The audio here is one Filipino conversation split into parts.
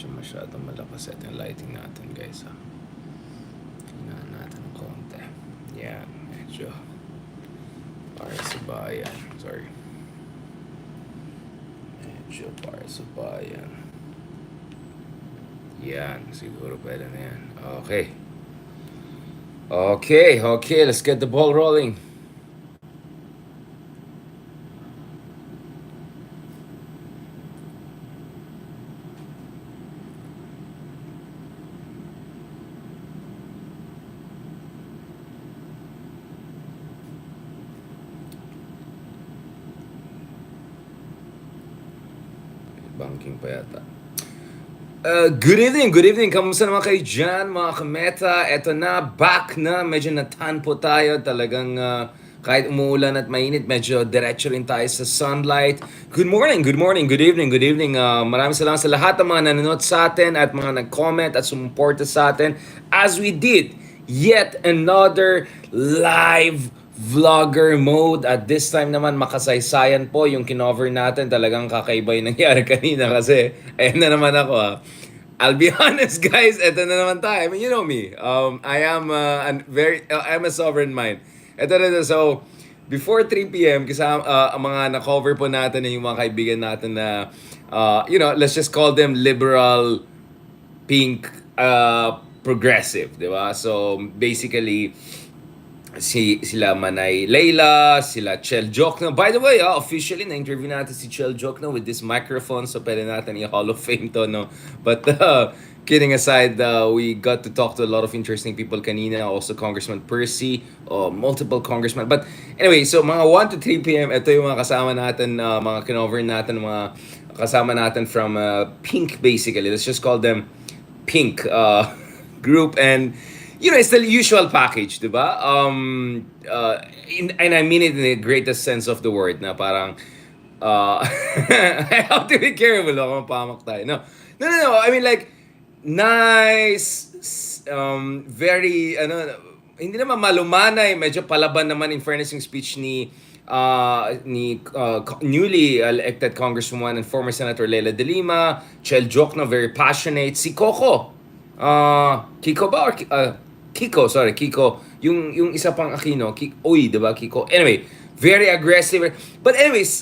medyo masyadong malakas ito yung lighting natin, guys, ha. Tingnan natin ng konti. Yan, medyo para sa bayan. Sorry. Medyo para sa bayan. Yan, siguro pwede na yan. Okay. Okay, let's get the ball rolling. Banking pa yata. Good evening. Kamusta naman kayo dyan, mga kameta? Eto na, back na. Medyo natan po tayo. Talagang kahit umuulan at mainit, medyo diretso rin tayo sa sunlight. Good morning, good evening. Maraming salamat sa lahat ng mga nanonood sa atin at mga nag-comment at sumuporta sa atin as we did yet another live vlogger mode. At this time naman, makasaysayan po yung kinover natin. Talagang kakaiba yung nangyari kanina kasi ayan na naman ako, ha. I'll be honest, guys, eto na naman tayo. I mean, you know me. I'm a sovereign mind. Eto na, so before 3 p.m. kasama ang mga na-cover po natin yung mga kaibigan natin na let's just call them liberal, pink, progressive, di ba? So basically, sila Manay Leila, sila Chel Jokno. By the way, officially na-interview natin si Chel Jokno with this microphone, so pwede natin i-Hall of Fame to, no? But kidding aside, we got to talk to a lot of interesting people kanina, also Congressman Percy, multiple congressmen. But anyway, so mga 1 to 3 p.m., ito yung mga kasama natin, mga kinover natin, mga kasama natin from Pink, basically. Let's just call them Pink group. And it's the usual package, di ba? And I mean it in the greatest sense of the word, na parang, I have to be careful kung mapamak tayo. No. I mean, like, nice, very, hindi naman malumanay, medyo palaban naman in fairness yung speech ni newly elected Congresswoman and former Senator Leila de Lima. Chel Jokno, very passionate. Si Coco, Kiko ba? Kiko. Yung isa pang Aquino, diba? Kiko. Anyway, very aggressive. But anyways,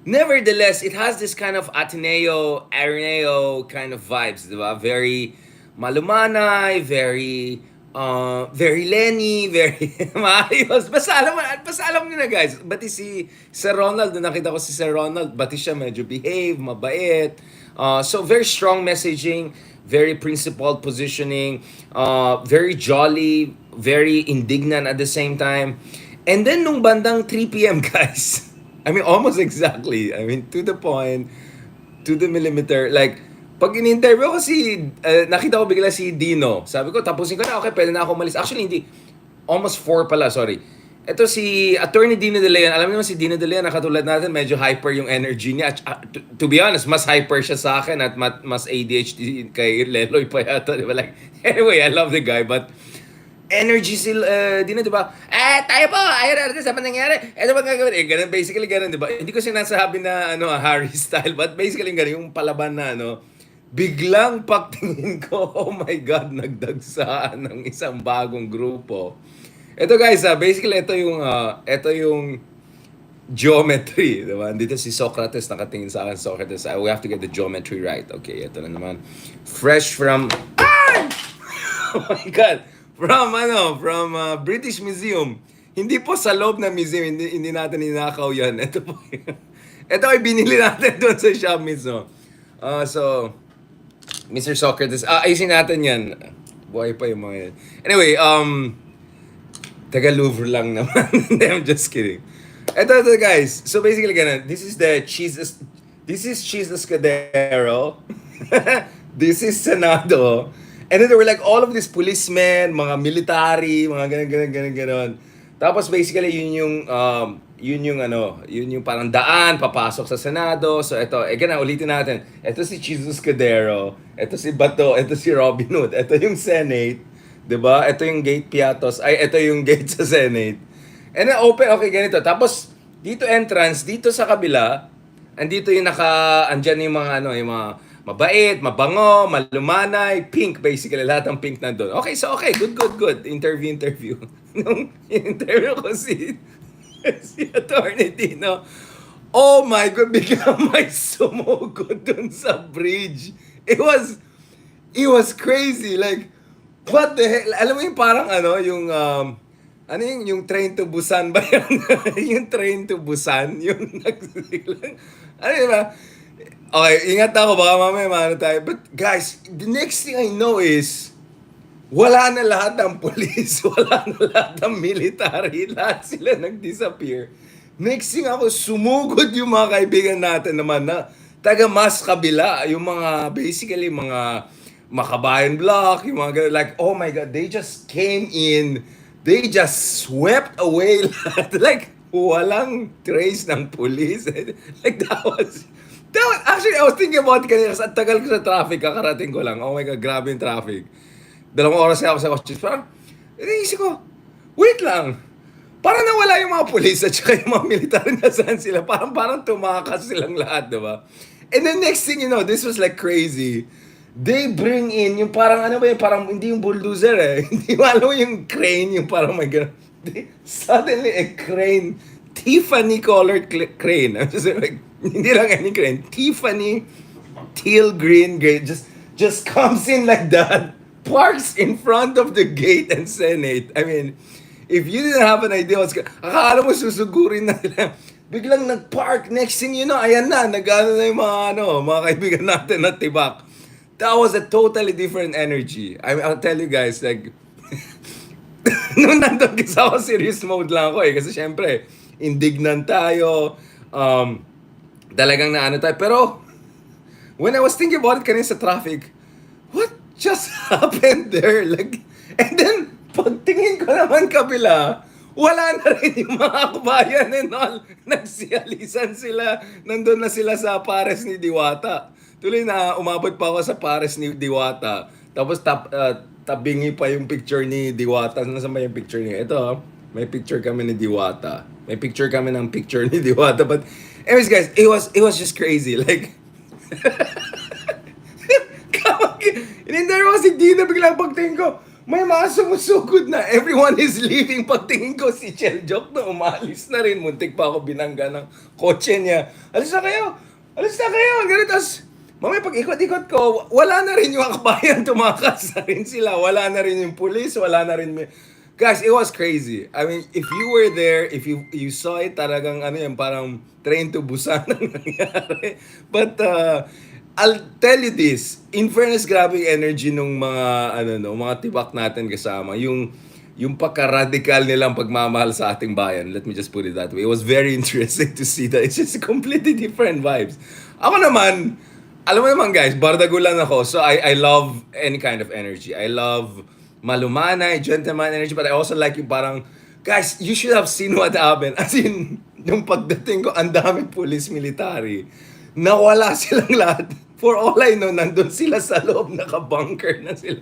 nevertheless, it has this kind of Ateneo kind of vibes, diba? Very malumanay, very Lenny, very maayos. Basta alam niyo na, guys. Bati si Sir Ronald, nakita ko si Sir Ronald, bati siya medyo behave, mabait. So very strong messaging, very principled positioning, very jolly, very indignant at the same time. And then nung bandang 3 p.m., guys, I mean, almost exactly, I mean, to the point, to the millimeter, like, pag in-interview ko nakita ko bigla si Dino. Sabi ko, tapusin ko na, okay, pwede na ako umalis. Actually, hindi. Almost 4 pala, sorry. Ito si Attorney Dino De Leon. Alam niyo si Dino De Leon, nakatulad natin, medyo hyper yung energy niya. To be honest, mas hyper siya sa akin at mas ADHD kay Leloy pa yata. Diba? Like, anyway, I love the guy, but energy Dino, diba? Tayo po, ayaw natin sa nangyari. Ito ba gagawin? Ganun, basically ganun, diba? Hindi ko sinasabi na Harry style, but basically ganun, yung palaban na, biglang pagtingin ko, oh my God, nagdagsaan ng isang bagong grupo. Ito, guys, basically ito yung geometry, diba? Dito si Socrates nakatingin sa akin. Socrates, we have to get the geometry right. Okay, ito na naman. Fresh from oh my God, from British Museum. Hindi po sa loob ng museum, hindi natin ninakaw yan. Ito po. Ito ay binili natin doon sa shop mismo. So Mr. Socrates, ayusin natin yan. Buhay pa yung mga yan. Anyway, taga Louvre lang naman. I'm just kidding. Ito, guys. So basically, ganun. This is Chiz Escudero. This is Senado. And then there were like all of these policemen, mga military, mga ganun. Tapos basically, yun yung parang daan, papasok sa Senado. So ito, ulitin natin. Ito si Chiz Escudero. Ito si Bato. Ito si Robin Hood. Ito yung Senate. Diba? Ito yung gate Piatos. Ito yung gate sa Senate. And then open, okay, ganito. Tapos, dito entrance, dito sa kabila, andito yung andyan yung mga, yung mga Mabait, mabango, malumanay, pink basically. Lahat ng pink nandun. Okay, so okay, good, good, good. Interview. Nung interview ko si Attorney Tino, oh my God, biglang may sumugod dun sa bridge. It was crazy. Like, what the hell? Alam mo yung parang ano, ano yung train to Busan ba yun? Yung train to Busan, yung nagsilang. Ano yun ba? Okay, ingat ako, baka mamaya maano tayo. But guys, the next thing I know is, wala na lahat ng police, wala na lahat ng military, lahat sila nag-disappear. Next thing ako, sumugod yung mga kaibigan natin naman na taga mas kabila, yung mga, basically, mga Makabayan Block, yung mga ganun, like, oh my God, they just came in, they just swept away lahat. Like, walang trace ng police. Like, actually, I was thinking about it kanina, kasi ang tagal ko sa traffic, kakarating ko lang. Oh my God, grabe yung traffic. 2 oras ako sa kotse. Parang, inisip ko, wait lang. Parang nawala yung mga pulis at saka yung mga military na saan sila. Parang tumakas silang lahat, diba? And then next thing you know, this was like crazy. They bring in yung parang ano ba yung parang hindi yung bulldozer eh. Hindi mo alam yung crane, yung parang may gano'n. Suddenly a crane, Tiffany colored crane. I'm just like, hindi lang any crane. Tiffany, teal green, just comes in like that. Parks in front of the gate and Senate. I mean, if you didn't have an idea what's akala mo susugurin na nila. Biglang nag-park. Next thing you know, ayan na, nag-ano na yung mga kaibigan natin na tibak. That was a totally different energy. I'll tell you guys, like, nung nandun kasi ako, serious mode lang ako eh. Kasi syempre, indignant tayo. Talagang naano tayo. Pero, when I was thinking about it kanina sa traffic, what just happened there? Like, and then, pagtingin ko naman kabila, wala na rin yung mga kabayan and all. Nagsiyalisan sila. Nandun na sila sa pares ni Diwata. Tuloy na umabot pa ako sa pares ni Diwata. Tapos tabingi pa yung picture ni Diwata. Nasaan ba yung picture niya? Ito, may picture kami ni Diwata. May picture kami ng picture ni Diwata. But anyways guys, it was just crazy. Like, inintero ko si Dina, biglang pagtingin ko, may mga sumusugod na. Everyone is leaving. Pagtingin ko si Cheljok na umalis na rin. Muntik pa ako binangga ng kotse niya. Alis na kayo! Ganito. Tapos, mamaya pag ikot-ikot ko, wala na rin yung akbayan. Tumakas na rin sila. Wala na rin yung police. Wala na rin. Guys, it was crazy. I mean, if you were there, if you saw it, talagang ano yan, parang train to Busan ang nangyari. But, I'll tell you this, in fairness, grabe yung energy nung mga tibak natin kasama. Yung pagka-radical nilang pagmamahal sa ating bayan. Let me just put it that way. It was very interesting to see that. It's just completely different vibes. Ako naman, alam mo naman guys, bardagulan ako. So I love any kind of energy. I love malumanay, gentleman energy. But I also like yung parang, guys, you should have seen what happened. As in, yung pagdating ko, ang daming police military. Nawala silang lahat. For all I know, nandun sila sa loob, nakabunker na sila.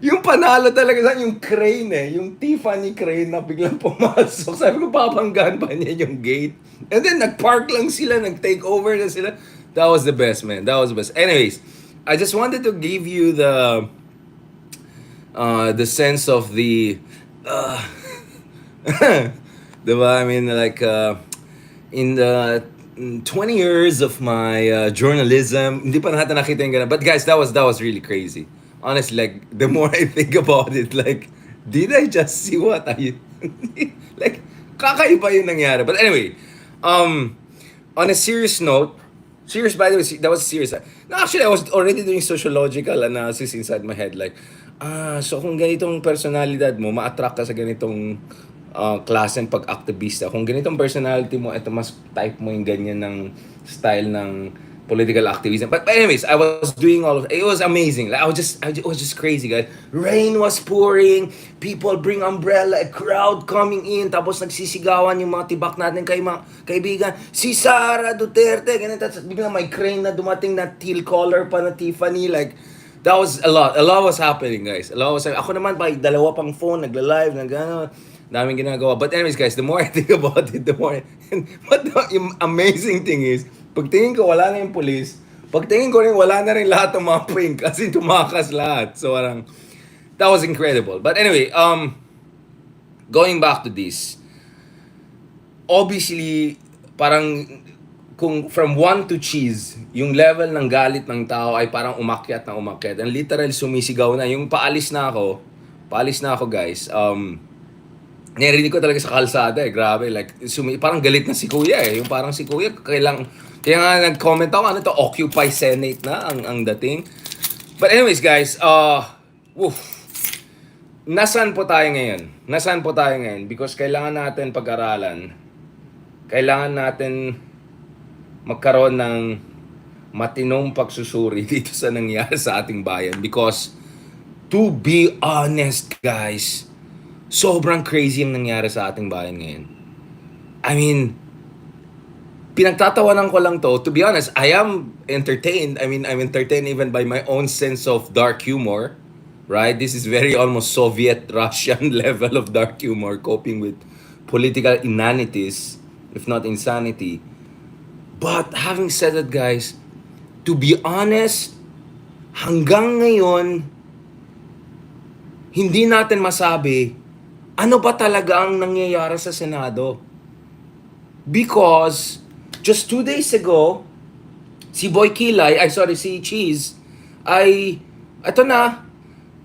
yung panalo talaga sa yung crane yung Tiffany crane na biglang pumasok. Sabi ko, papanggahan pa niya yung gate. And then, nag-park lang sila, nag-take over na sila. That was the best, man. That was the best. Anyways, I just wanted to give you the sense of the, diba? I mean, like, in the 20 years of my journalism, hindi pa natin nakita yung ganun. But guys, that was really crazy. Honestly, like, the more I think about it, like, did I just see what I... like, kakaiba yung nangyari. But anyway, on a serious note, by the way, that was serious. No, actually, I was already doing sociological analysis inside my head. Like, so kung ganitong personalidad mo, ma-attract ka sa ganitong klaseng pag-activista. Kung ganitong personality mo, ito mas type mo yung ganyan ng style ng political activism. But anyways, I was doing all of it. It was amazing. Like, it was just crazy, guys. Rain was pouring, people bring umbrella, a crowd coming in, tapos nagsisigawan yung mga tibak natin mga kaibigan. Si Sara Duterte, ganito. Tapos biglang may crane na dumating na teal color pa na Tiffany. Like, that was a lot. A lot was happening, guys. Ako naman, dalawa pang phone, nagla-live, daming ginagawa. But anyways, guys, the more I think about it, the more... But the amazing thing is, Pagtingin ko, wala na yung police. Pagtingin ko rin, wala na rin lahat ng mga pink kasi tumakas lahat. So, parang, that was incredible. But anyway, going back to this, obviously, parang kung from 1 to Chiz, yung level ng galit ng tao ay parang umakyat na umakyat. And literal sumisigaw na. Yung paalis na ako guys. Narinig ko talaga sa kalsada grabe. Like, parang galit na si Kuya Yung parang si Kuya, kaya nga nag-comment ako, ano to, Occupy Senate na ang dating. But anyways guys, woof. Nasaan po tayo ngayon? Because kailangan natin pag-aralan. Kailangan natin magkaroon ng matinong pagsusuri dito sa nangyari sa ating bayan. Because, to be honest, guys, sobrang crazy ang nangyari sa ating bayan ngayon. I mean, pinagtatawanan ko lang to be honest, I am entertained. I mean, I'm entertained even by my own sense of dark humor. Right? This is very almost Soviet Russian level of dark humor, coping with political inanities, if not insanity. But having said that, guys, to be honest, hanggang ngayon, hindi natin masabi ano ba talaga ang nangyayari sa Senado. Because just 2 days ago, si si Chiz, ito na,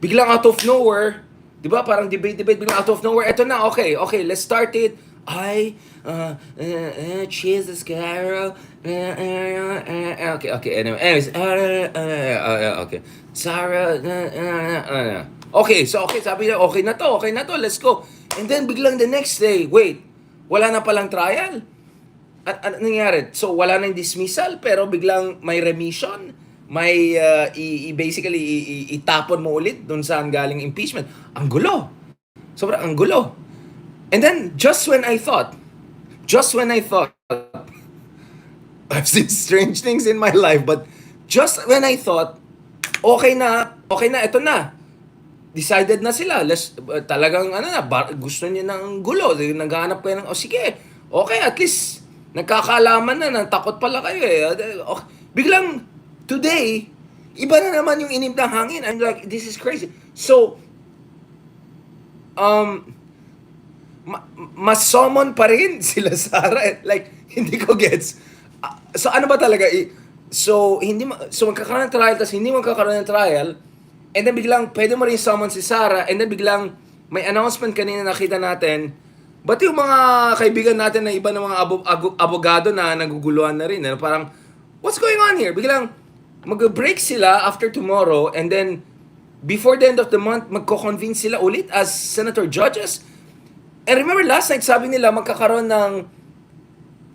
biglang out of nowhere, di ba, parang debate, biglang out of nowhere, ito na, okay, let's start it. Chiz, Escudero, okay, anyways, okay, Sarah, okay, sabi niya, okay na to, let's go. And then, biglang the next day, wait, wala na palang trial. Ano nangyari? So, wala na yung dismissal, pero biglang may remission, may, basically, itapon mo ulit dun saan galing impeachment. Ang gulo. Sobrang ang gulo. And then, just when I thought, I've seen strange things in my life, but just when I thought, okay na, ito na. Decided na sila. Talagang, gusto niya ng gulo. Naghahanap kayo ng, sige, okay, at least, nagkakaalaman na, takot pala kayo Okay. Biglang, today, iba na naman yung inib ng hangin. I'm like, this is crazy. So, mas-summon pa rin sila Sarah. Like, hindi ko gets. So, ano ba talaga? So, magkakaroon ng trial, tapos hindi magkakaroon ng trial, and then biglang, pwede mo rin summon si Sarah, and then biglang, may announcement kanina nakita natin, ba't yung mga kaibigan natin na iba ng mga abogado na naguguluhan na rin? Parang, what's going on here? Biglang, mag-break sila after tomorrow, and then, before the end of the month, magko-convene sila ulit as senator judges. And remember last night, sabi nila magkakaroon ng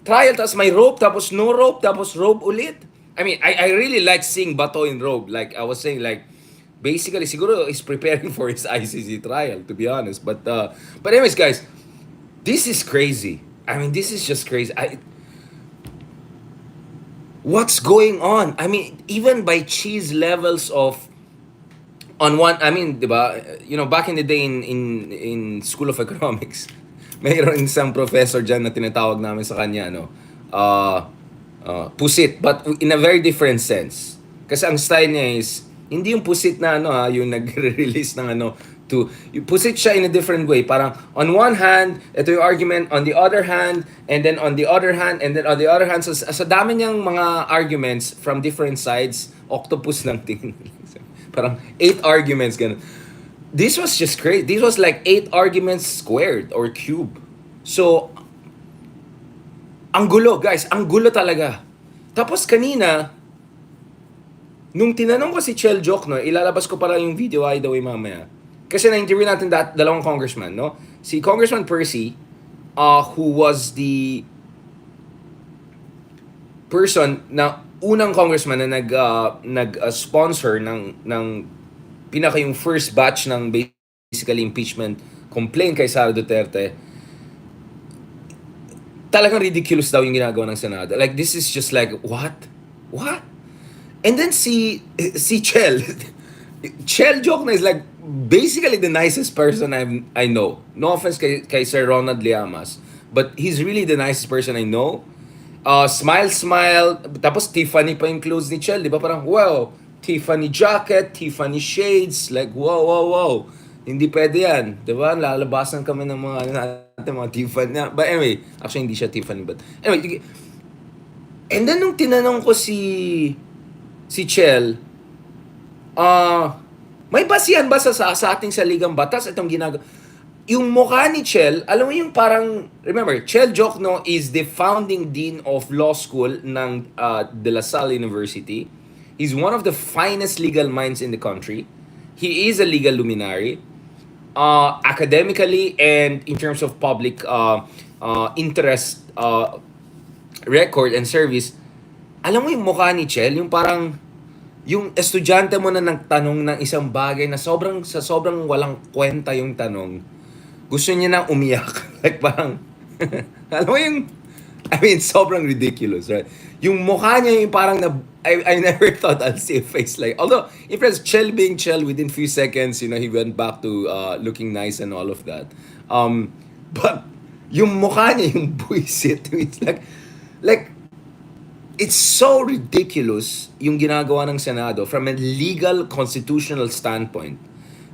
trial, tapos may rope, tapos no rope, tapos rope ulit. I mean, I really like seeing Bato in robe. Like, I was saying, like, basically, siguro is preparing for his ICC trial, to be honest. But anyways, guys, this is crazy. I mean, this is just crazy. What's going on? I mean, even by Chiz levels of, diba, back in the day in School of Economics, mayroon isang professor dyan na tinatawag namin sa kanya, pusit, but in a very different sense. Kasi ang style niya is, hindi yung pusit na yung nagre-release ng yung pusit siya in a different way. Parang, on one hand, ito yung argument, on the other hand, and then on the other hand, and then on the other hand. So, sa dami niyang mga arguments from different sides, octopus lang tingin. Parang 8 arguments, ganun. This was just crazy. This was like 8 arguments squared or cube. So, ang gulo, guys. Ang gulo talaga. Tapos kanina, nung tinanong ko si Chel Jok, ilalabas ko para yung video either way mamaya. Kasi na-interview natin dalawang congressman, no? Si Congressman Percy, who was the person na unang congressman na nag-sponsor ng pinaka yung first batch ng basically impeachment complaint kay Sara Duterte. Talagang ridiculous daw yung ginagawa ng Senado. Like, this is just like, what? And then si Chel joke na is like basically the nicest person I know. No offense kay Sir Ronald Llamas, but he's really the nicest person I know. Smile, smile. Tapos Tiffany pa yung clothes ni Chel, di ba? Parang, wow, Tiffany jacket, Tiffany shades. Like, wow, wow, wow. Hindi pwede yan. Di ba? Lalabasan kami ng mga, ano natin, mga Tiffany. But anyway, actually, hindi siya Tiffany. But anyway, and then nung tinanong ko si Chel, may basihan ba sa ating saligang batas itong ginagawa? Yung mukha ni Chel, alam mo yung parang, remember, Chel Jokno is the founding dean of law school ng De La Salle University. He's one of the finest legal minds in the country. He is a legal luminary. Academically and in terms of public interest record and service, alam mo yung mukha ni Chel, yung parang yung estudyante mo na nagtanong ng isang bagay na sobrang walang kwenta yung tanong, gusto niya nang umiyak. Like parang, alam mo yung, I mean, sobrang ridiculous, right? Yung mukha niya yung parang I never thought I'll see a face like, although, if it's Chel being Chel, within few seconds, he went back to looking nice and all of that. But, yung mukha niya, yung buisit, it's like, it's so ridiculous yung ginagawa ng Senado from a legal constitutional standpoint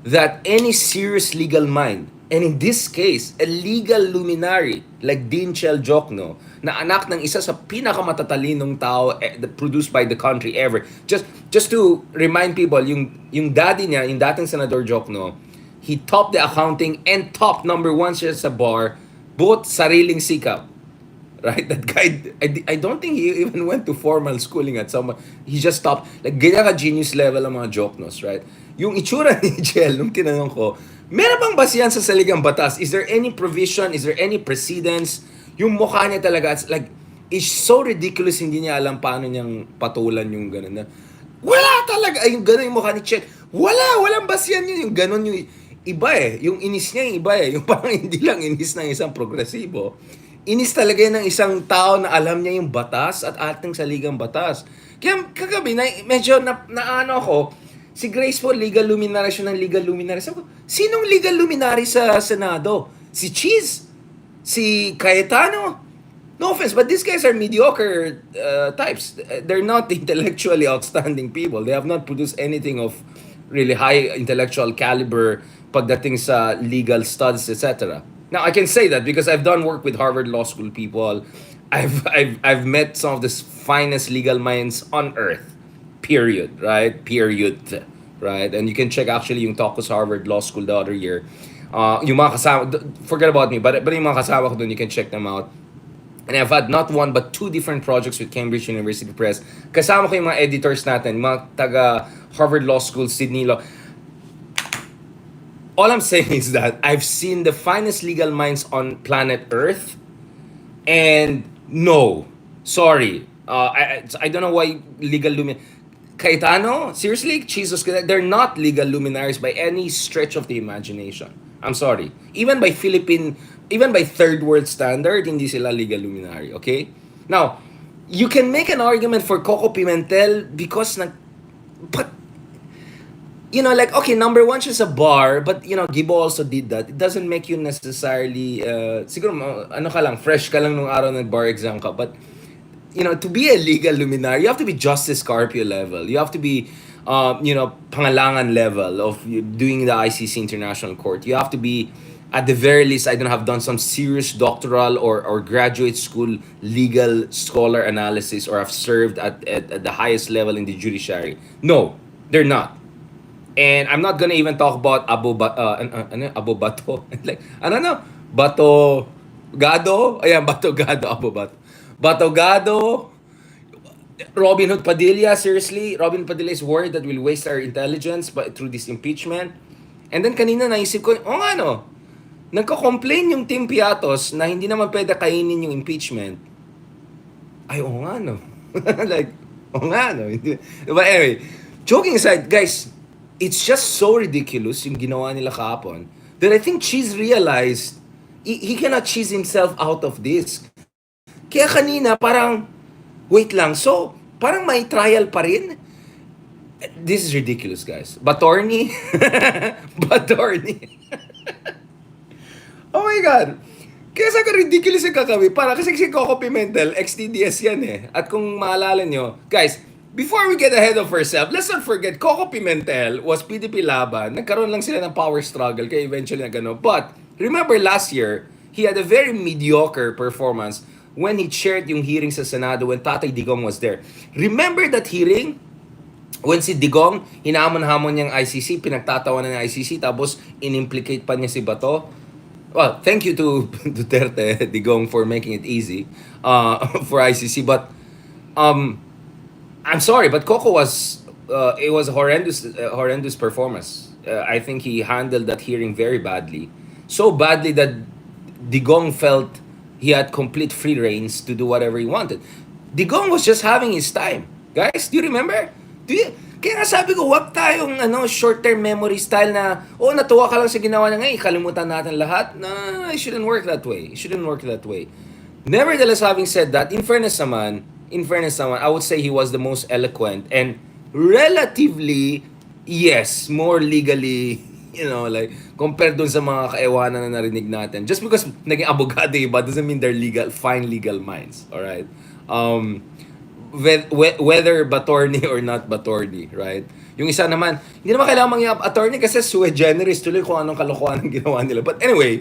that any serious legal mind, and in this case, a legal luminary like Dean Chel Jokno, na anak ng isa sa pinakamatalinong tao produced by the country ever. Just to remind people, yung daddy niya, yung dating Senador Jokno, he topped the accounting and top number one siya sa bar, both sariling sikap. Right? That guy, I don't think he even went to formal schooling at some. He just stopped. Like, ganyan ka genius level ang mga Joknos, right? Yung itsura ni Chel, nung tinanong ko, meron bang basihan sa saligang batas? Is there any provision? Is there any precedence? Yung mukha niya talaga, it's so ridiculous, hindi niya alam paano niyang patulan yung gano'n na. Wala talaga! Ay, yung gano'n yung mukha ni Chel. Walang basihan yun. Yung gano'n yung iba eh. Yung inis niya yung iba eh. Yung parang hindi lang inis ng isang progresibo. Inis talaga yan ng isang tao na alam niya yung batas at ating saligang batas. Kaya kagabi, medyo naano ako, si Grace po, legal luminary siya ng legal luminary. Sabi ko, sinong legal luminary sa Senado? Si Chiz? Si Cayetano? No offense, but these guys are mediocre types. They're not intellectually outstanding people. They have not produced anything of really high intellectual caliber pagdating sa legal studies, etc. Now I can say that because I've done work with Harvard Law School people. I've met some of the finest legal minds on earth. Period, right? Period, right? And you can check actually yung talk ko sa Harvard Law School the other year. Yung mga kasama, forget about me, but yung mga kasama ko dun, you can check them out. And I've had not one but two different projects with Cambridge University Press. Kasama ko yung mga editors natin, mga taga Harvard Law School, Sydney Law. All I'm saying is that I've seen the finest legal minds on planet Earth, and no, sorry, I don't know why legal Cayetano, seriously, Jesus, they're not legal luminaries by any stretch of the imagination. I'm sorry, even by third world standard, hindi sila legal luminary. Okay, now you can make an argument for Coco Pimentel because but like, okay, number one siya sa bar, but, Gibo also did that. It doesn't make you necessarily, siguro, fresh ka lang nung araw ng bar exam ka. But, to be a legal luminary, you have to be Justice Carpio level. You have to be, pangalangan level of doing the ICC International Court. You have to be, at the very least, I don't have done some serious doctoral or graduate school legal scholar analysis or have served at the highest level in the judiciary. No, they're not. And I'm not gonna even talk about Abu Bato. Like, Bato Gado? Ayan, Bato Gado, Abu Bato. Bato Gado, Robin Hood Padilla, seriously, Robin Padilla is worried that we'll waste our intelligence through this impeachment. And then kanina naisip ko, nagko-complain yung Team Piatos na hindi naman pwede kainin yung impeachment. Ay, like, But anyway, joking aside, guys, it's just so ridiculous yung ginawa nila kahapon that I think Chiz realized he cannot cheese himself out of this. Kaya kanina parang, wait lang, so parang may trial pa rin? This is ridiculous, guys. Batorni? Batorni. Oh my God. Kaya sa ridiculous yung kakawin. Para kasi si Coco Pimentel, ex-TDS yan eh. At kung maalala nyo, guys, before we get ahead of ourselves, let's not forget, Coco Pimentel was PDP laban. Nagkaroon lang sila ng power struggle, kaya eventually na gano'n. But, remember last year, he had a very mediocre performance when he chaired yung hearing sa Senado when Tatay Digong was there. Remember that hearing? When si Digong, hinamon-hamon niyang ICC, pinagtatawanan ng ICC, tapos inimplicate pa niya si Bato. Well, thank you to Duterte, Digong, for making it easy for ICC. But I'm sorry, but Coco was it was horrendous performance. I think he handled that hearing very badly, so badly that Digong felt he had complete free reins to do whatever he wanted. Digong was just having his time, guys. Do you remember? Do you? Kaya nga sabi ko, wag tayong short-term memory style na, natuwa ka lang sa ginawa niya ngayon, kalimutan natin lahat. No, it shouldn't work that way. It shouldn't work that way. Nevertheless, having said that, in fairness naman, I would say he was the most eloquent and relatively, yes, more legally, like, compared dun sa mga kaewanan na narinig natin. Just because naging abogado iba doesn't mean they're fine legal minds. Alright? Whether Batorni or not Batorni, right? Yung isa naman, hindi naman kailangan mangyang attorney kasi sui generis tuloy kung anong kalokohan ang ginawa nila. But anyway,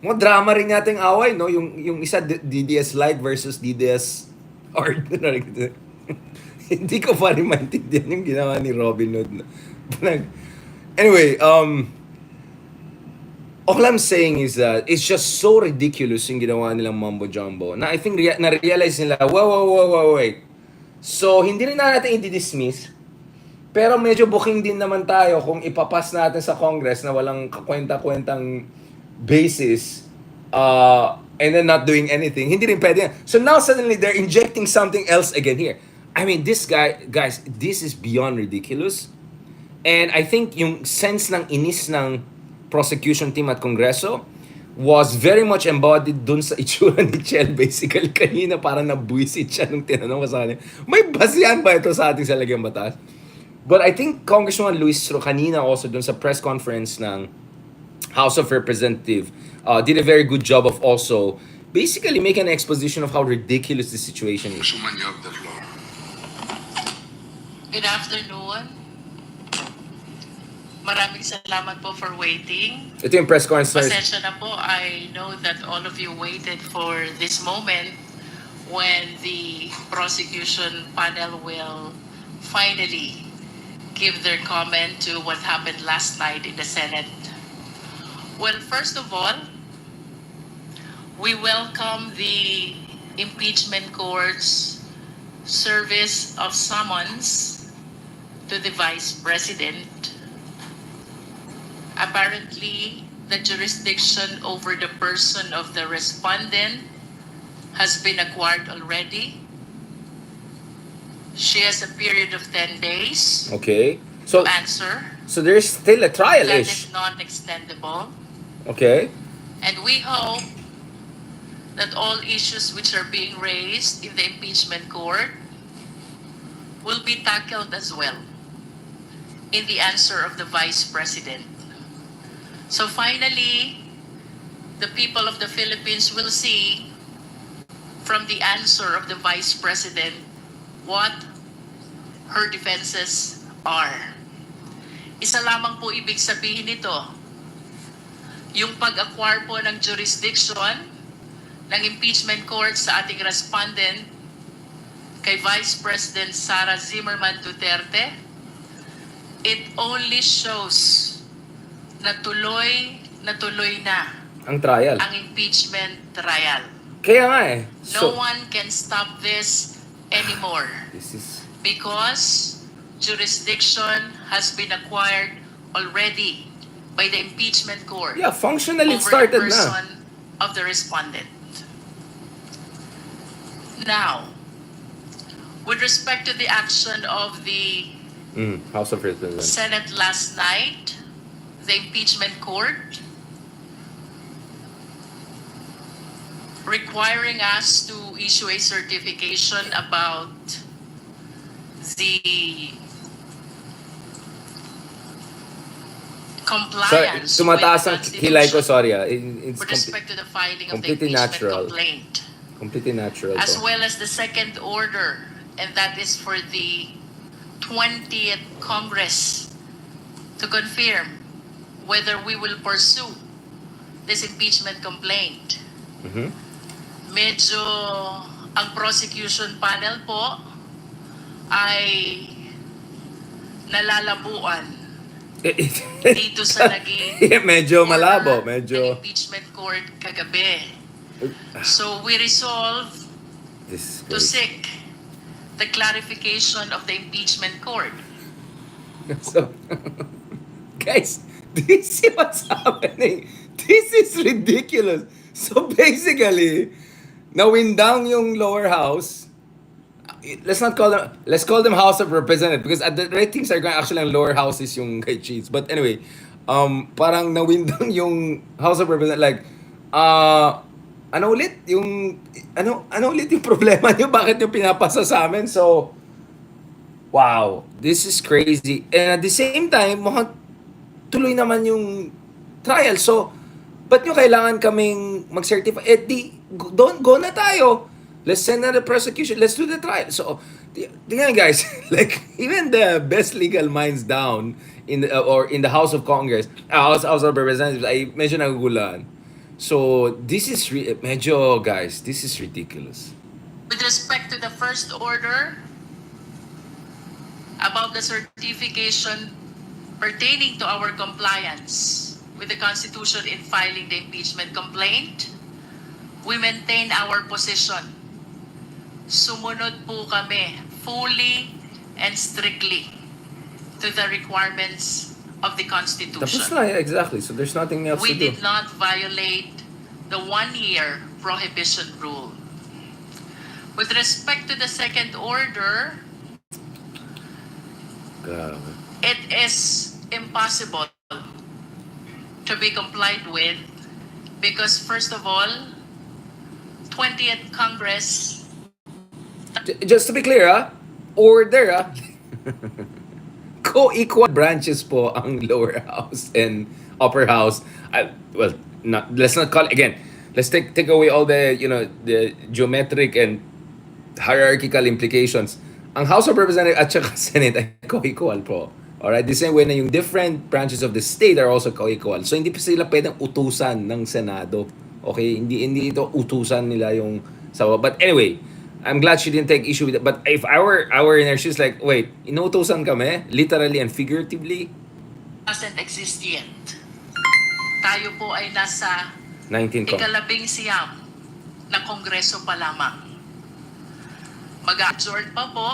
mga drama rin nating away, no? Yung isa DDS Light versus DDS Art. Hindi ko pa rin maintindihan yung ginawa ni Robin Hood. Anyway, all I'm saying is that it's just so ridiculous yung ginawa nilang Mambo Jumbo na I think na-realize nila, wait. So, hindi rin natin i-dismiss, pero medyo booking din naman tayo kung ipapas natin sa Congress na walang kakwenta-kwentang basis and then not doing anything. Hindi rin pwede yan. So now suddenly they're injecting something else again here. I mean, this guy, guys, this is beyond ridiculous. And I think yung sense ng inis ng prosecution team at Kongreso was very much embodied dun sa itsura ni Chel. Basically, kanina parang nabuisit siya nung tinanong ko sa kanya, may basihan ba ito sa ating salagang batas? But I think Congressman Luis kanina also dun sa press conference ng House of Representatives did a very good job of also basically making an exposition of how ridiculous the situation is. Congresswoman, you have the floor. Good afternoon. Maraming salamat po for waiting. Ito yung press conference. Pasensya na po. I know that all of you waited for this moment when the prosecution panel will finally give their comment to what happened last night in the Senate. Well, first of all, we welcome the impeachment court's service of summons to the Vice President. Apparently, the jurisdiction over the person of the respondent has been acquired already. She has a period of 10 days Okay. to So answer. so there's still a That trial-ish. is non-extendable. Okay. And we hope that all issues which are being raised in the impeachment court will be tackled as well in the answer of the Vice President. So finally, the people of the Philippines will see from the answer of the Vice President what her defenses are. Isa lamang po ibig sabihin nito, yung pag-acquire po ng jurisdiction ng impeachment court sa ating respondent kay Vice President Sara Zimmerman Duterte, it only shows na tuloy na Ang trial. ang impeachment trial. Kaya nga eh. No one can stop this anymore This is... because jurisdiction has been acquired already by the impeachment court Yeah, functionally it over started the na. person of the respondent. Now, with respect to the action of the House of Representatives. Senate last night, the impeachment court requiring us to issue a certification about the compliance with the tumataas ang kilay ko, Constitution sorry it's with respect to the filing of the completely impeachment natural. complaint, Completely natural as to. well as the second order, and that is for the 20th Congress to confirm whether we will pursue this impeachment complaint. Mhm. Medyo ang prosecution panel po ay nalalabuan dito sa naging medyo malabo, order medyo ng impeachment court kagabi. So we resolve this is to crazy. seek the clarification of the impeachment court. So, guys, do you see what's happening? This is ridiculous. So basically, nawin down yung lower house. Let's call them House of Representatives because at the ratings are going actually ang lower house is yung kay Chiz. But anyway, parang nawin down yung House of Representatives like ano ulit yung ano ulit yung problema niyo, bakit niyo pinapasa sa amin? So wow, this is crazy. And at the same time, mukhang tuloy naman yung trial. So, ba't nyo kailangan kaming mag-certify? Eh, go na tayo. Let's send na the prosecution. Let's do the trial. So, tingnan guys, like, even the best legal minds down in the, or in the House of Congress, House of Representatives, ay medyo nagugulan. So, this is, medyo, guys, this is ridiculous. With respect to the first order about the certification pertaining to our compliance with the Constitution in filing the impeachment complaint, we maintain our position. Sumunod po kami fully and strictly to the requirements of the Constitution. Tapos na, exactly. So, there's nothing else We to do. did not violate the 1-year prohibition rule. With respect to the second order, Grabe. it is impossible to be complied with because, first of all, 20th Congress, Just to be clear, order, co-equal branches po ang lower house and upper house. Well, let's not call again. Let's take away all the the geometric and hierarchical implications. Ang House of Representatives at saka Senate ay co-equal po. Alright? The same way na yung different branches of the state are also co-equal. So, hindi pa sila pwedeng utusan ng Senado. Okay? Hindi ito utusan nila yung sawa. But anyway, I'm glad she didn't take issue with it. But if I were in her, she's like, wait, inutusan kami? Literally and figuratively? doesn't exist yet. Tayo po ay nasa 19 ko. ika-11 na kongreso pa lamang. Mag-adjourn pa po,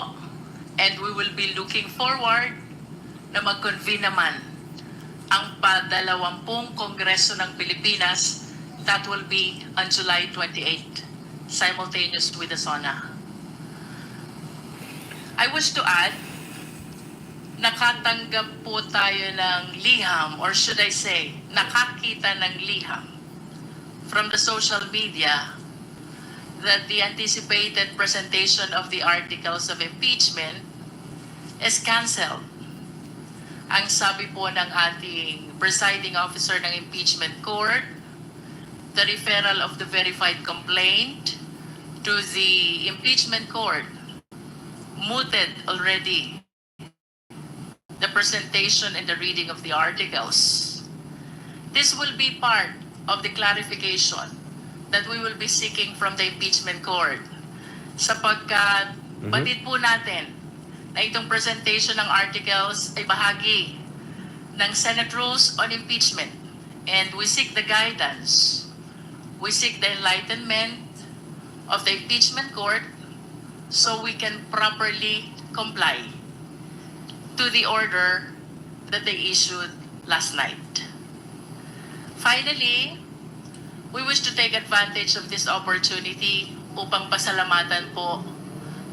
and we will be looking forward na mag-convene naman ang pa-20 kongreso ng Pilipinas. That will be on July 28, simultaneous with the SONA. I wish to add, nakatanggap po tayo ng liham, or should I say, nakakita ng liham from the social media that the anticipated presentation of the articles of impeachment is canceled. Ang sabi po ng ating presiding officer ng impeachment court, the referral of the verified complaint to the impeachment court mooted already the presentation and the reading of the articles. This will be part of the clarification that we will be seeking from the impeachment court, sapagkat batid po natin na itong presentation ng articles ay bahagi ng Senate Rules on Impeachment, and we seek the guidance, we seek the enlightenment of the impeachment court so we can properly comply to the order that they issued last night. Finally, we wish to take advantage of this opportunity upang pasalamatan po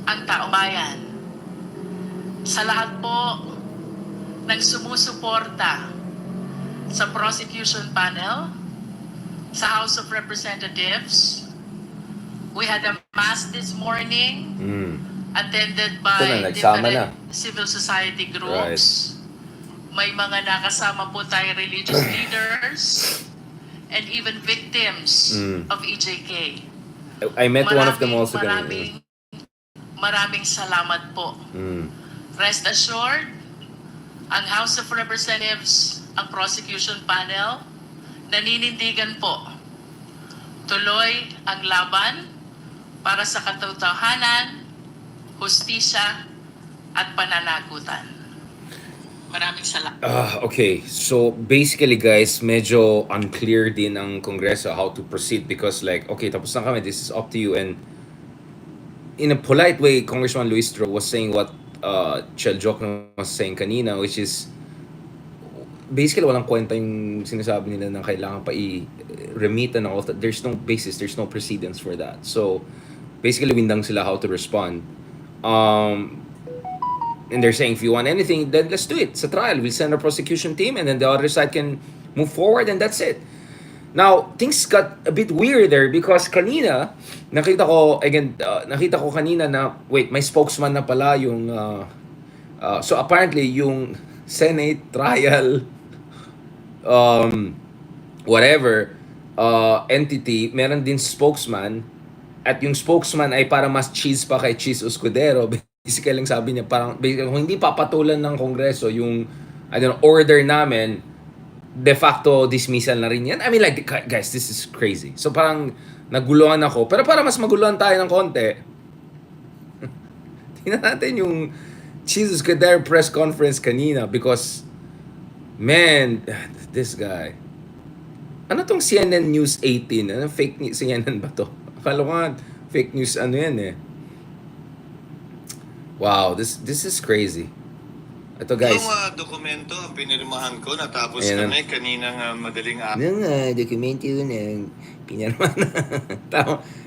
ang taong bayan sa lahat po ng sumusuporta sa prosecution panel, sa House of Representatives. We had a mass this morning attended by nagsama different na. civil society groups. may mga nakasama po tayo religious leaders and even victims of EJK. I met one of them also kanina. Maraming salamat po. Rest assured, ang House of Representatives, ang prosecution panel, naninindigan po. Tuloy ang laban para sa katotohanan, hustisya, at pananagutan. Maraming salamat. Okay, so basically guys, medyo unclear din ang Kongreso how to proceed because like, okay, tapos na kami, this is up to you. And in a polite way, Congressman Luis Tro was saying what Cheljok was saying kanina, which is basically walang kwenta yung sinasabi nila na kailangan pa i-remit and all that. There's no basis, there's no precedence for that. So basically windang sila how to respond. And they're saying if you want anything, then let's do it. It's a trial. We'll send a prosecution team and then the other side can move forward and that's it. Now, things got a bit weirder because kanina, nakita ko kanina na, wait, may spokesman na pala yung, so apparently yung Senate trial, whatever, entity, meron din spokesman at yung spokesman ay para mas cheese pa kay Chiz Escudero. Basically lang sabi niya, parang kung hindi papatulan ng Kongreso yung order namin, de facto dismissal na rin yan. I mean like, guys, this is crazy. So parang naguluhan ako. Pero para mas maguluhan tayo ng konti, tingnan natin yung Chiz Escudero press conference kanina because, man, this guy. Ano tong CNN News 18? Ano fake news? CNN ba to? Akala ko nga, fake news ano yan eh. Wow, this is crazy. Ito guys. Yung dokumento ang pinirmahan ko natapos kami kaninang madaling araw. Yung dokumento ng pinirmahan.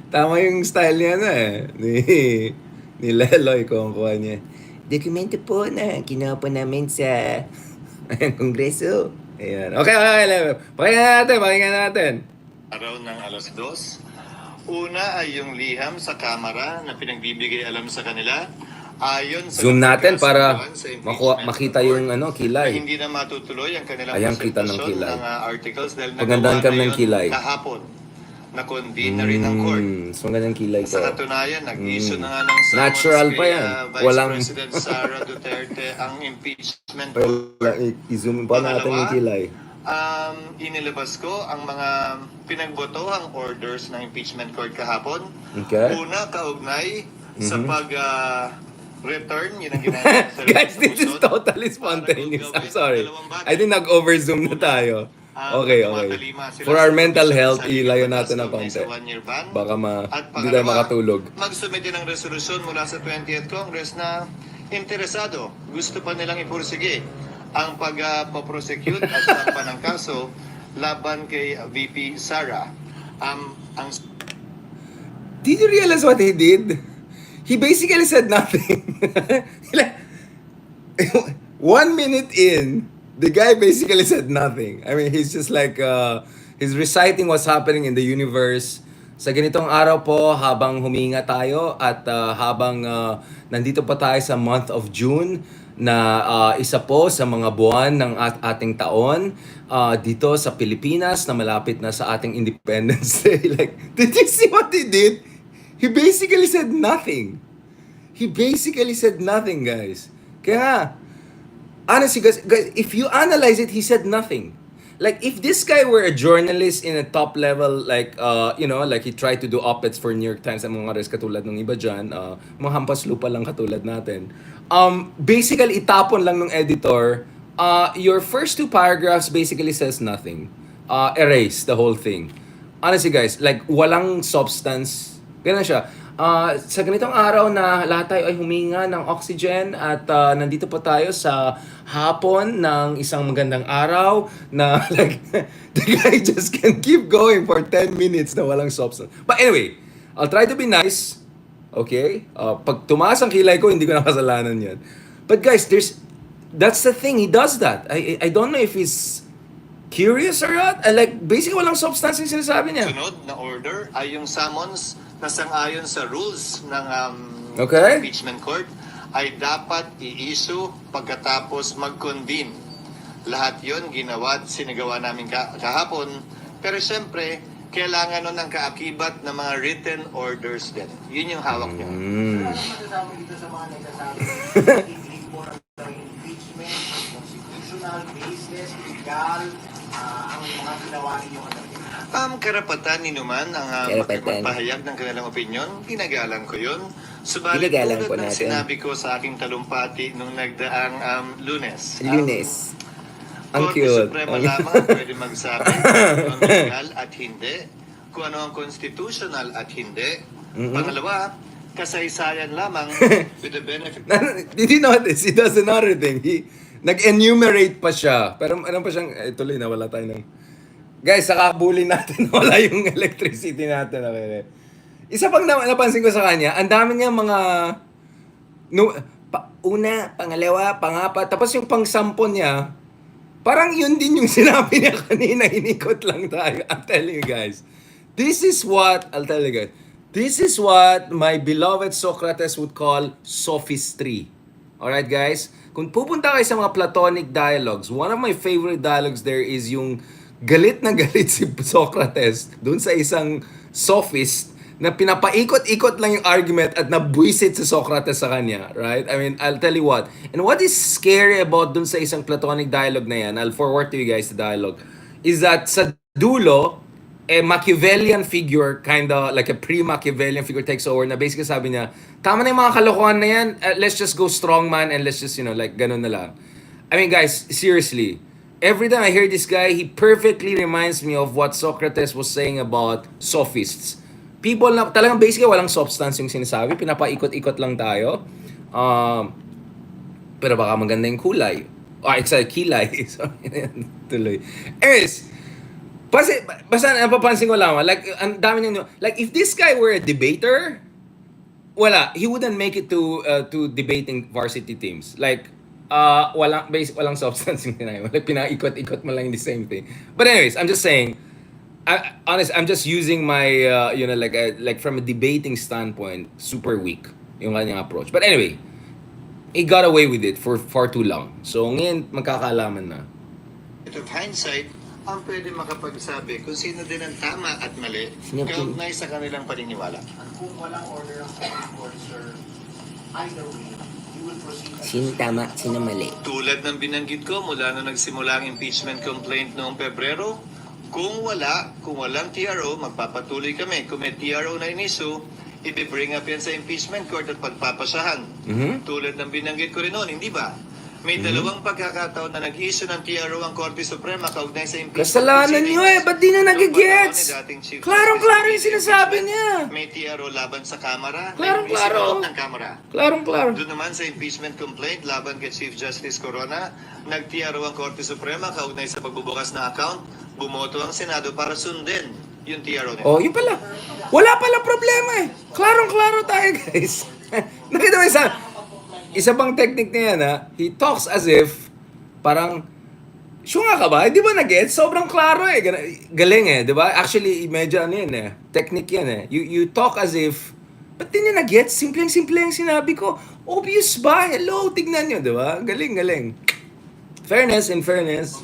tama yung style niya na ni Leloy kung kuha niya. Dokumento po na kinuha po namin sa Kongreso. Ayan. Okay. Pakinggan natin. Araw ng 2:00. Una ay yung liham sa kamera na pinagbibigay alam sa kanila. Ayon sa Zoom natin para sa makita yung kilay. hindi na matutuloy ang kanilang Ayan, kita ng presentasyon kilay. ng articles dahil Pagandaan kami ng kilay. kahapon. Na-convene na rin ang court. So ganyan kilay ko. Sa katunayan, nag-issue na nga ng summons Natural pa yan. Vice Walang President Sara Duterte ang impeachment Wala, i-zoom pa natin yung kilay. Inilabas ko ang mga pinagbotohang orders ng impeachment court kahapon. Okay. Una, kaugnay sa return, yun ang ginagawa sa Guys, this is totally spontaneous. I'm sorry. I think nag-overzoom na tayo. Okay. For our mental health, ilayo natin ng konti. Baka hindi tayo makatulog. Mag-submit din ng resolusyon mula sa 20th Congress na interesado. Gusto pa nilang ipursige ang pag-prosecute at sampa ng kaso laban kay VP Sara. Did you realize what he did? He basically said nothing. 1 minute in, the guy basically said nothing. I mean, he's just like, he's reciting what's happening in the universe. Sa ganitong araw po, habang huminga tayo at habang nandito pa tayo sa month of June, na isa po sa mga buwan ng ating taon dito sa Pilipinas na malapit na sa ating Independence Day. Like, did you see what he did? He basically said nothing. Guys. Kaya, honestly, guys, if you analyze it, he said nothing. Like, if this guy were a journalist in a top level, like, like he tried to do op-eds for New York Times, ang mga res katulad ng iba dyan, mga hampas lupa lang katulad natin. Basically, itapon lang ng editor, your first 2 paragraphs basically says nothing. Erase the whole thing. Honestly, guys, like, walang substance. Ganun siya. Sa ganitong araw na lahat tayo ay huminga ng oxygen at nandito pa tayo sa hapon ng isang magandang araw na like the guy just can keep going for 10 minutes na walang substance. But anyway, I'll try to be nice. Okay? Pag tumaas ang kilay ko, hindi ko nakasalanan yan. But guys, that's the thing. He does that. I don't know if he's curious or not. Like, basically walang substance yung sinasabi niya. Sunod na order ay yung summons na sang-ayon sa rules ng Okay. impeachment court ay dapat i-issue pagkatapos mag-convene Lahat yon ginawa at sinagawa namin kahapon. Pero siyempre, kailangan nun ng kaakibat ng mga written orders din. Yun yung hawak niya. Ano masasabi dito sa mga nagsasabi na i-treat mo ng impeachment, constitutional, baseless, legal, ang mga ginawa ninyo kagabi? Karapatan ni Numan ang Karapatan. magpahayag ng kanilang opinion. Ginagalang ko yun. Subalit Ginagalang tulad po ng natin. sinabi ko sa aking talumpati nung nagdaang Lunes. Lunes. Ang Korte cute. Suprema lamang ang pwede magsabi kung ano ang legal at hindi, kung ano ang constitutional at hindi. Pangalawa, kasaysayan lamang with the benefit. Did you notice? He does another thing. Nag-enumerate pa siya. Pero ano pa siyang, tuloy na, wala tayo ng... Guys, sakabulin natin, wala yung electricity natin. Okay. Isa pang napansin ko sa kanya, ang dami niya mga... una, pangalawa, pangapat, tapos yung pang-sampon niya, parang yun din yung sinabi niya kanina, inikot lang tayo. I'm telling you guys, I'll tell you guys, this is what my beloved Socrates would call sophistry. Alright guys? Kung pupunta kayo sa mga Platonic dialogues, one of my favorite dialogues there is yung galit na galit si Socrates dun sa isang sophist na pinapaikot-ikot lang yung argument at nabwisit si Socrates sa kanya, right? I mean, I'll tell you what. And what is scary about dun sa isang Platonic dialogue na yan, I'll forward to you guys the dialogue, is that sa dulo, a Machiavellian figure, kinda like a pre-Machiavellian figure takes over na basically sabi niya, tama na yung mga kalokohan na yan, let's just go strongman and let's just, like, ganun na lang. I mean, guys, seriously, every time I hear this guy, he perfectly reminds me of what Socrates was saying about sophists. People na talagang basically walang substance yung sinasabi, pinapaikot-ikot lang tayo. Pero baka maganda yung kulay. Kilay. Sorry, tuloy. Anyways, basta napapansin ko lang, like, ang dami niyang, like, if this guy were a debater, he wouldn't make it to debating varsity teams. Like, walang substance yung tinayo. Like, pinaikot-ikot mo lang yung the same thing. But anyways, I'm just saying, I'm just using my, like from a debating standpoint, super weak yung kanyang approach. But anyway, he got away with it for far too long. So ngayon, magkakaalaman na. Of hindsight, ang pwede makapagsabi kung sino din ang tama at mali, kaugnay sa kanilang paniniwala. Kung walang order ng Supreme Court, sir, either way, you will proceed. Sino tama, sino mali? Tulad ng binanggit ko mula nung nagsimula ang impeachment complaint noong Pebrero, kung walang TRO, magpapatuloy kami. Kung may TRO na iniso, i-bring up yan sa impeachment court at pagpapasahan. Tulad ng binanggit ko rin noon, hindi ba? May dalawang pagkakataon na nag-issue ng TRO ang Korte Suprema kaugnay sa impeachment Kasalanan niyo ba't di na nagigets? Klarong-klaro yung sinasabi niya. May TRO laban sa Kamara. Klarong-klaro. Ng Kamara. Klarong-klaro. Doon naman sa impeachment complaint laban kay Chief Justice Corona, nag-TRO ang Korte Suprema kaugnay sa pagbubukas ng account, bumoto ang Senado para sundin yung TRO nila. Yun pala. Wala pala problema eh. Klarong-klaro tayo guys. Nakita mo isa pang technique niya yan he talks as if parang syunga ka ba? Di ba nag-get? Sobrang klaro eh. Galing eh, di ba? Actually, medyo ano yan eh. Technique yan eh. You talk as if, ba't din niya nag-get? Simpleng-simple yung sinabi ko. Obvious ba? Hello, tignan nyo, di ba? Galing. Fairness in fairness.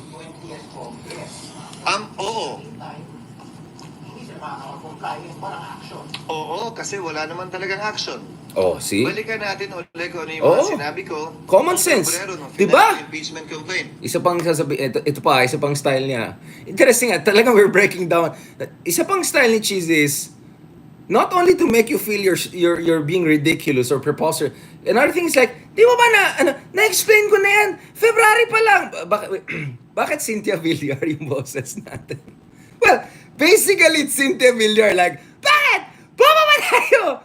Oo. Hindi sila makakapag-comply yung parang action. Oo, kasi wala naman talagang action. See? Balikan natin ulit kung ano yung mga sinabi ko. Common noong sense. Febrero, nung Diba? final impeachment complaint. Isa pang ito pa, isa pang style niya. Interesting talagang we're breaking down. Isa pang style ni Chiz is not only to make you feel you're being ridiculous or preposterous. Another thing is like, di ba na-explain ko na yan. February pa lang. Bakit Cynthia Villar yung boses natin? Well, basically it's Cynthia Villar like, bakit? Baba tayo?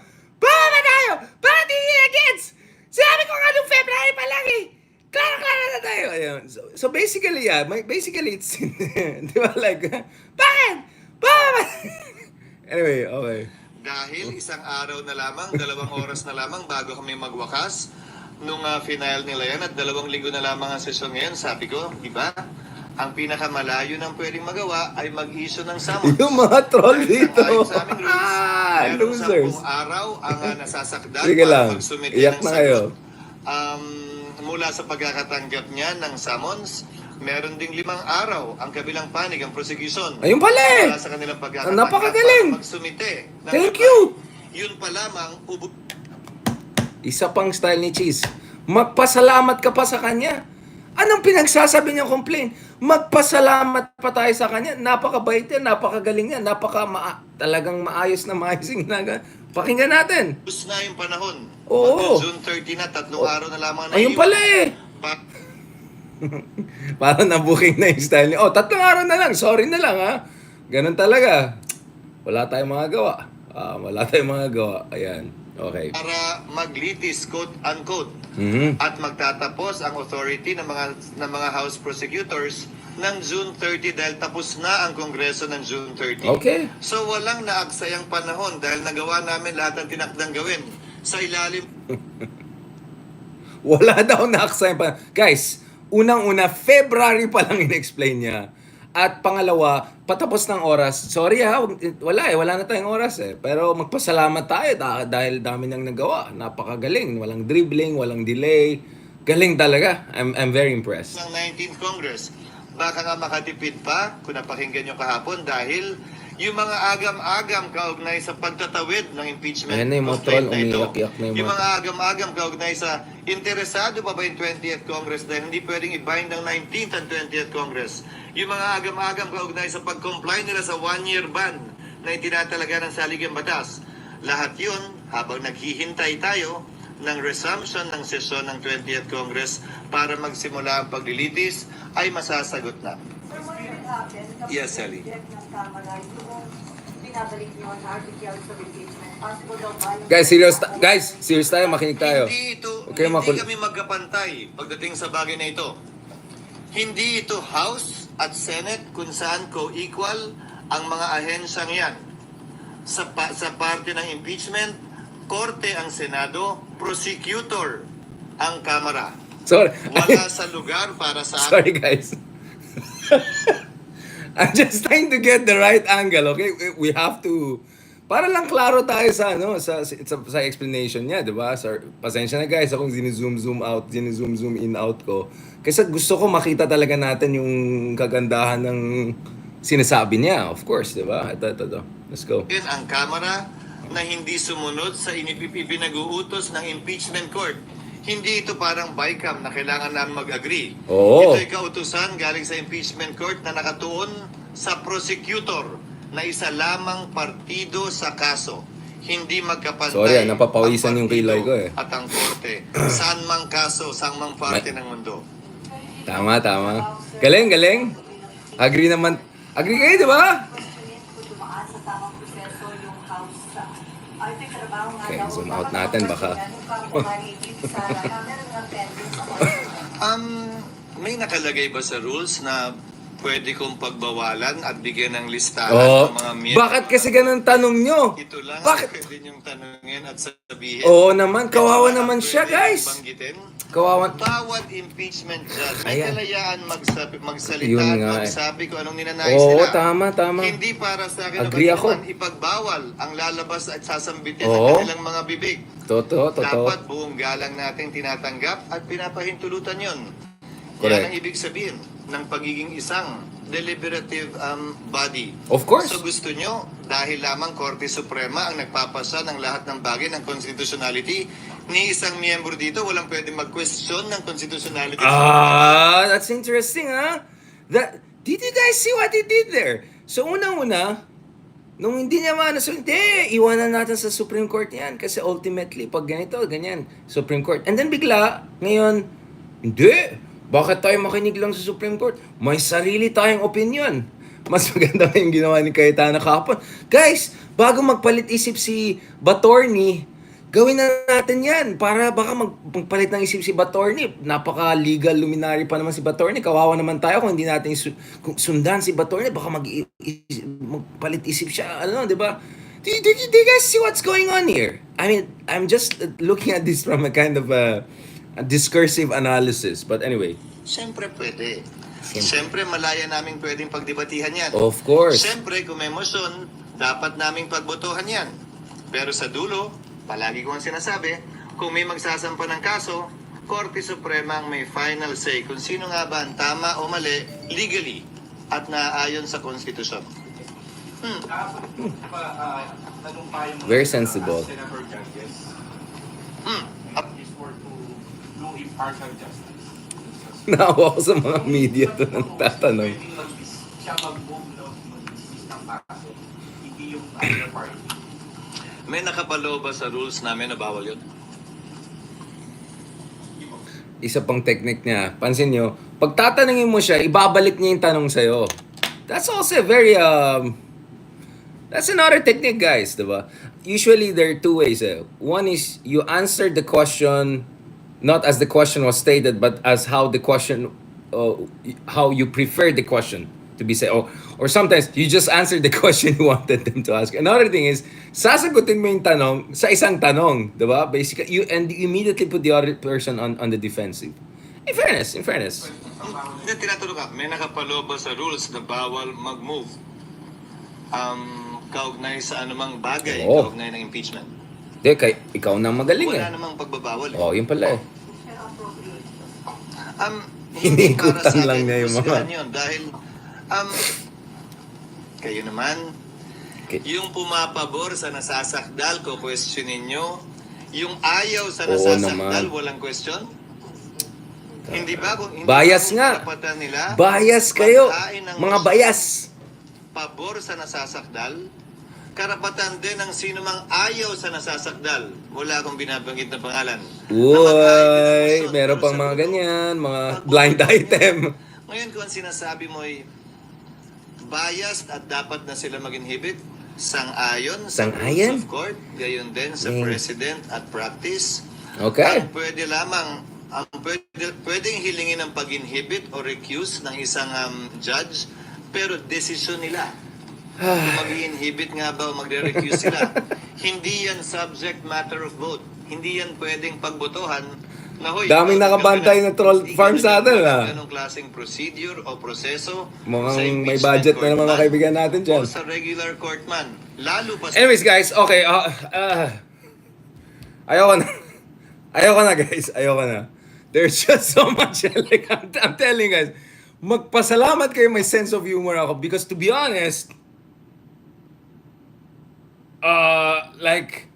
Bakit hindi nila gets? Sinabi ko nga nung February pa lang eh. Klaro na tayo. Ayun. So basically, basically it's, di ba like, bakit? Anyway, okay. Dahil isang araw na lamang, 2 oras na lamang bago kami magwakas, nung final nila yan at 2 linggo na lamang ang sesyon ngayon, sabi ko, iba? Ang pinakamalayo ng pwedeng magawa ay mag-issue ng summons. Yung mga troll dito. Ayon sa aming rules, Losers. 10 araw ang nasasakdal Sige para lang. mag-submit Iyak ng na kayo. sagot. Mula sa pagkakatanggap niya ng summons, meron ding 5 araw ang kabilang panig, ang prosecution. Ayun pala eh. Para sa kanilang pagkakataon. Napakagaling. Para magsumite ng Thank reply. you. Yun pa lamang, Isa pang style ni Chiz. Magpasalamat ka pa sa kanya. Anong pinagsasabi niyang complaint? Magpasalamat pa tayo sa kanya. Napakabait yan, napakagaling yan, talagang maayos na maayos yung ginagawa. Pakinggan natin. ubus na yung panahon. Oo. June 30 na, 3 araw na lamang na Ayun pala eh. Parang na-booking na yung style niya. 3 araw na lang, sorry na lang ha. Ganun talaga. Wala tayong magagawa. Wala tayong magagawa. Ayan. Okay. Para maglitis, quote-unquote, at magtatapos ang authority ng mga House prosecutors ng June 30 dahil tapos na ang Kongreso ng June 30. Okay. So walang naaksayang panahon dahil nagawa namin lahat ng tinakdang gawin sa ilalim. Wala daw na-accept pa. Guys, unang-una, February pa lang in-explain niya. At pangalawa, patapos ng oras. Sorry ha, wala na tayong oras eh. Pero magpasalamat tayo dahil dami nang nagawa. Napakagaling, walang dribbling, walang delay. Galing talaga. I'm very impressed. Ng 19th Congress. Baka nga makatipid pa kung napakinggan nyo kahapon dahil yung mga agam-agam kaugnay sa pagtatawid ng impeachment Ayan na yung mga complaint troll, na ito. umiyak-iyak na yung Yung mga- mga agam-agam kaugnay sa interesado pa ba yung 20th Congress dahil hindi pwedeng i-bind ng 19th and 20th Congress. Yung mga agam-agam kaugnay sa pag-comply nila sa 1-year ban na itinatalaga ng saligang batas. Lahat yun habang naghihintay tayo ng resumption ng sesyon ng 20th Congress para magsimula ang paglilitis ay masasagot na. Sir, what will happen kapag Yes, Sally. reject ng Kamara yung binabalik niyo ang articles of impeachment? Possible daw ba yung... Serious tayo, makinig tayo. Okay, Hindi kami magkapantay pagdating sa bagay na ito. Hindi ito House at Senate kung saan co-equal ang mga ahensyang yan. Sa parte ng impeachment, Korte ang Senado, prosecutor ang Kamara. Sorry. Wala sa lugar para sa Sorry guys. I'm just trying to get the right angle, okay? We have to para lang klaro tayo sa sa explanation niya, 'di ba? Sir, pasensya na guys, akong zoom out, zoom in out ko. Kasi gusto ko makita talaga natin yung kagandahan ng sinasabi niya, of course, 'di ba? Ito. Let's go. ang Kamara na hindi sumunod sa pinag-uutos ng impeachment court. Hindi ito parang BICAM na kailangan namin mag-agree. Oo. Ito'y kautusan galing sa impeachment court na nakatuon sa prosecutor na isa lamang partido sa kaso. Hindi magkapantay. Sorry, napapawisan ang yung kilay partido ko eh. At ang korte. Saan mang kaso, saan mang parte ng mundo. Tama. Galing. Agree kayo, 'di ba? Questionin kung dumaan sa tamang proseso yung House. I think trabaho nga Okay, daw. zoom out natin, baka. Meron nga pending sa court. May nakalagay ba sa rules na pwede kong pagbawalan at bigyan ng listahan Oh, ng mga miyembro? bakit kasi ganun tanong nyo? Ito lang Bakit? pwede niyong tanungin at sabihin. Oo naman, kawawa Ito lang naman siya, pwede guys. banggitin. Kawawa. Bawat impeachment judge, may Ayan. kalayaan magsalita Yun at nga eh. magsabi kung anong ninanais Oo, nila. tama. Hindi para sa akin Agree na ako. naman ipagbawal ang lalabas at sasambitin Oo. ng kanilang mga bibig. Totoo. Dapat buong galang natin tinatanggap at pinapahintulutan yon. Correct. Yan ang ibig sabihin ng pagiging isang deliberative body. Of course. So gusto nyo, dahil lamang Korte Suprema ang nagpapasa ng lahat ng bagay ng constitutionality, ni isang miyembro dito, walang pwede mag-question ng constitutionality. That's interesting, huh? Did you guys see what he did there? So, unang-una, nung hindi niya hindi, iwanan natin sa Supreme Court yan. Kasi ultimately, pag ganito, ganyan, Supreme Court. And then bigla, ngayon, hindi. Bakit tayo makinig lang sa Supreme Court? May sarili tayong opinion. Mas maganda pa yung ginawa ni Cayetano kahapon. Guys, bago magpalit isip si Batorni, gawin na natin yan para baka magpalit ng isip si Batorni. Napaka-legal luminary pa naman si Batorni. Kawawa naman tayo kung hindi natin sundan si Batorni. Baka magpalit isip siya. Di ba? Do you guys see what's going on here? I mean, I'm just looking at this from a kind of a discursive analysis. But anyway. Siyempre pwede. Siyempre malaya naming pwedeng pagdebatihan yan. Of course. Siyempre kung may motion, dapat naming pagbotohan yan. Pero sa dulo, palagi ko ang sinasabi, kung may magsasampa ng kaso, Korte Suprema ang may final say kung sino nga ba ang tama o mali legally at naaayon sa konstitusyon. Very sensible. Senator judges is for to do impartial justice. Naawa ko sa mga media to nang tatanong. Pwedeng siya mag-move mag-dismiss ng kaso, hindi yung other party. May nakapalo ba sa rules namin na bawal yun? Isa pang technique niya, pansin nyo, pag tatanungin mo siya, ibabalik niya yung tanong sa'yo. That's also very, that's another technique, guys, diba? Usually, there are two ways. One is, you answer the question, not as the question was stated, but as how the question, how you prefer the question to be said. Or sometimes, you just answer the question you wanted them to ask. Another thing is, sasagutin mo yung tanong sa isang tanong, diba? Basically, you immediately put the other person on the defensive. In fairness. Hindi, tinatanong ka, may nakapalo ba sa rules na bawal mag-move kaugnay sa anumang bagay, Oo. kaugnay ng impeachment? Hindi, ikaw na magaling Wala eh. namang pagbabawal eh. Oh, yun pala eh. Hindi Hinikutan para sa lang akin niya yung mga- husgahan yun dahil kayo naman, Okay. yung pumapabor sa nasasakdal, ko questionin nyo. Yung ayaw sa Oo nasasakdal, naman. walang question. Hindi ba? Kung hindi Bias ba nga. karapatan nila, Bias kayo. pagkain ng Mga bias. pabor sa nasasakdal, karapatan din ng sino mang ayaw sa nasasakdal. Wala akong binabanggit na pangalan. Uy, meron pang mga ganyan, mga blind item. Ngayon kung ang sinasabi mo ay biased at dapat na sila mag-inhibit, sang-ayon sa Sang-ayon? rules of court, gayon din sa president at practice. Okay. Ang pwede lamang, pwedeng hilingin ng pag-inhibit o recuse ng isang judge, pero desisyon nila. Kung mag-inhibit nga ba o magre-recuse sila. Hindi yan subject matter of vote. Hindi yan pwedeng pagbotohan na, hoy, Daming nakabantay na troll farm sa atin, ah. Anong klaseng procedure o proseso sa Mukhang may impeachment budget na court naman mga man kaibigan natin dyan. o sa regular court man. Lalo pa sa Anyways, guys, okay. Ayoko na, guys. Ayoko na. There's just so much. Like, I'm telling you guys, magpasalamat kayo may sense of humor ako because to be honest, like,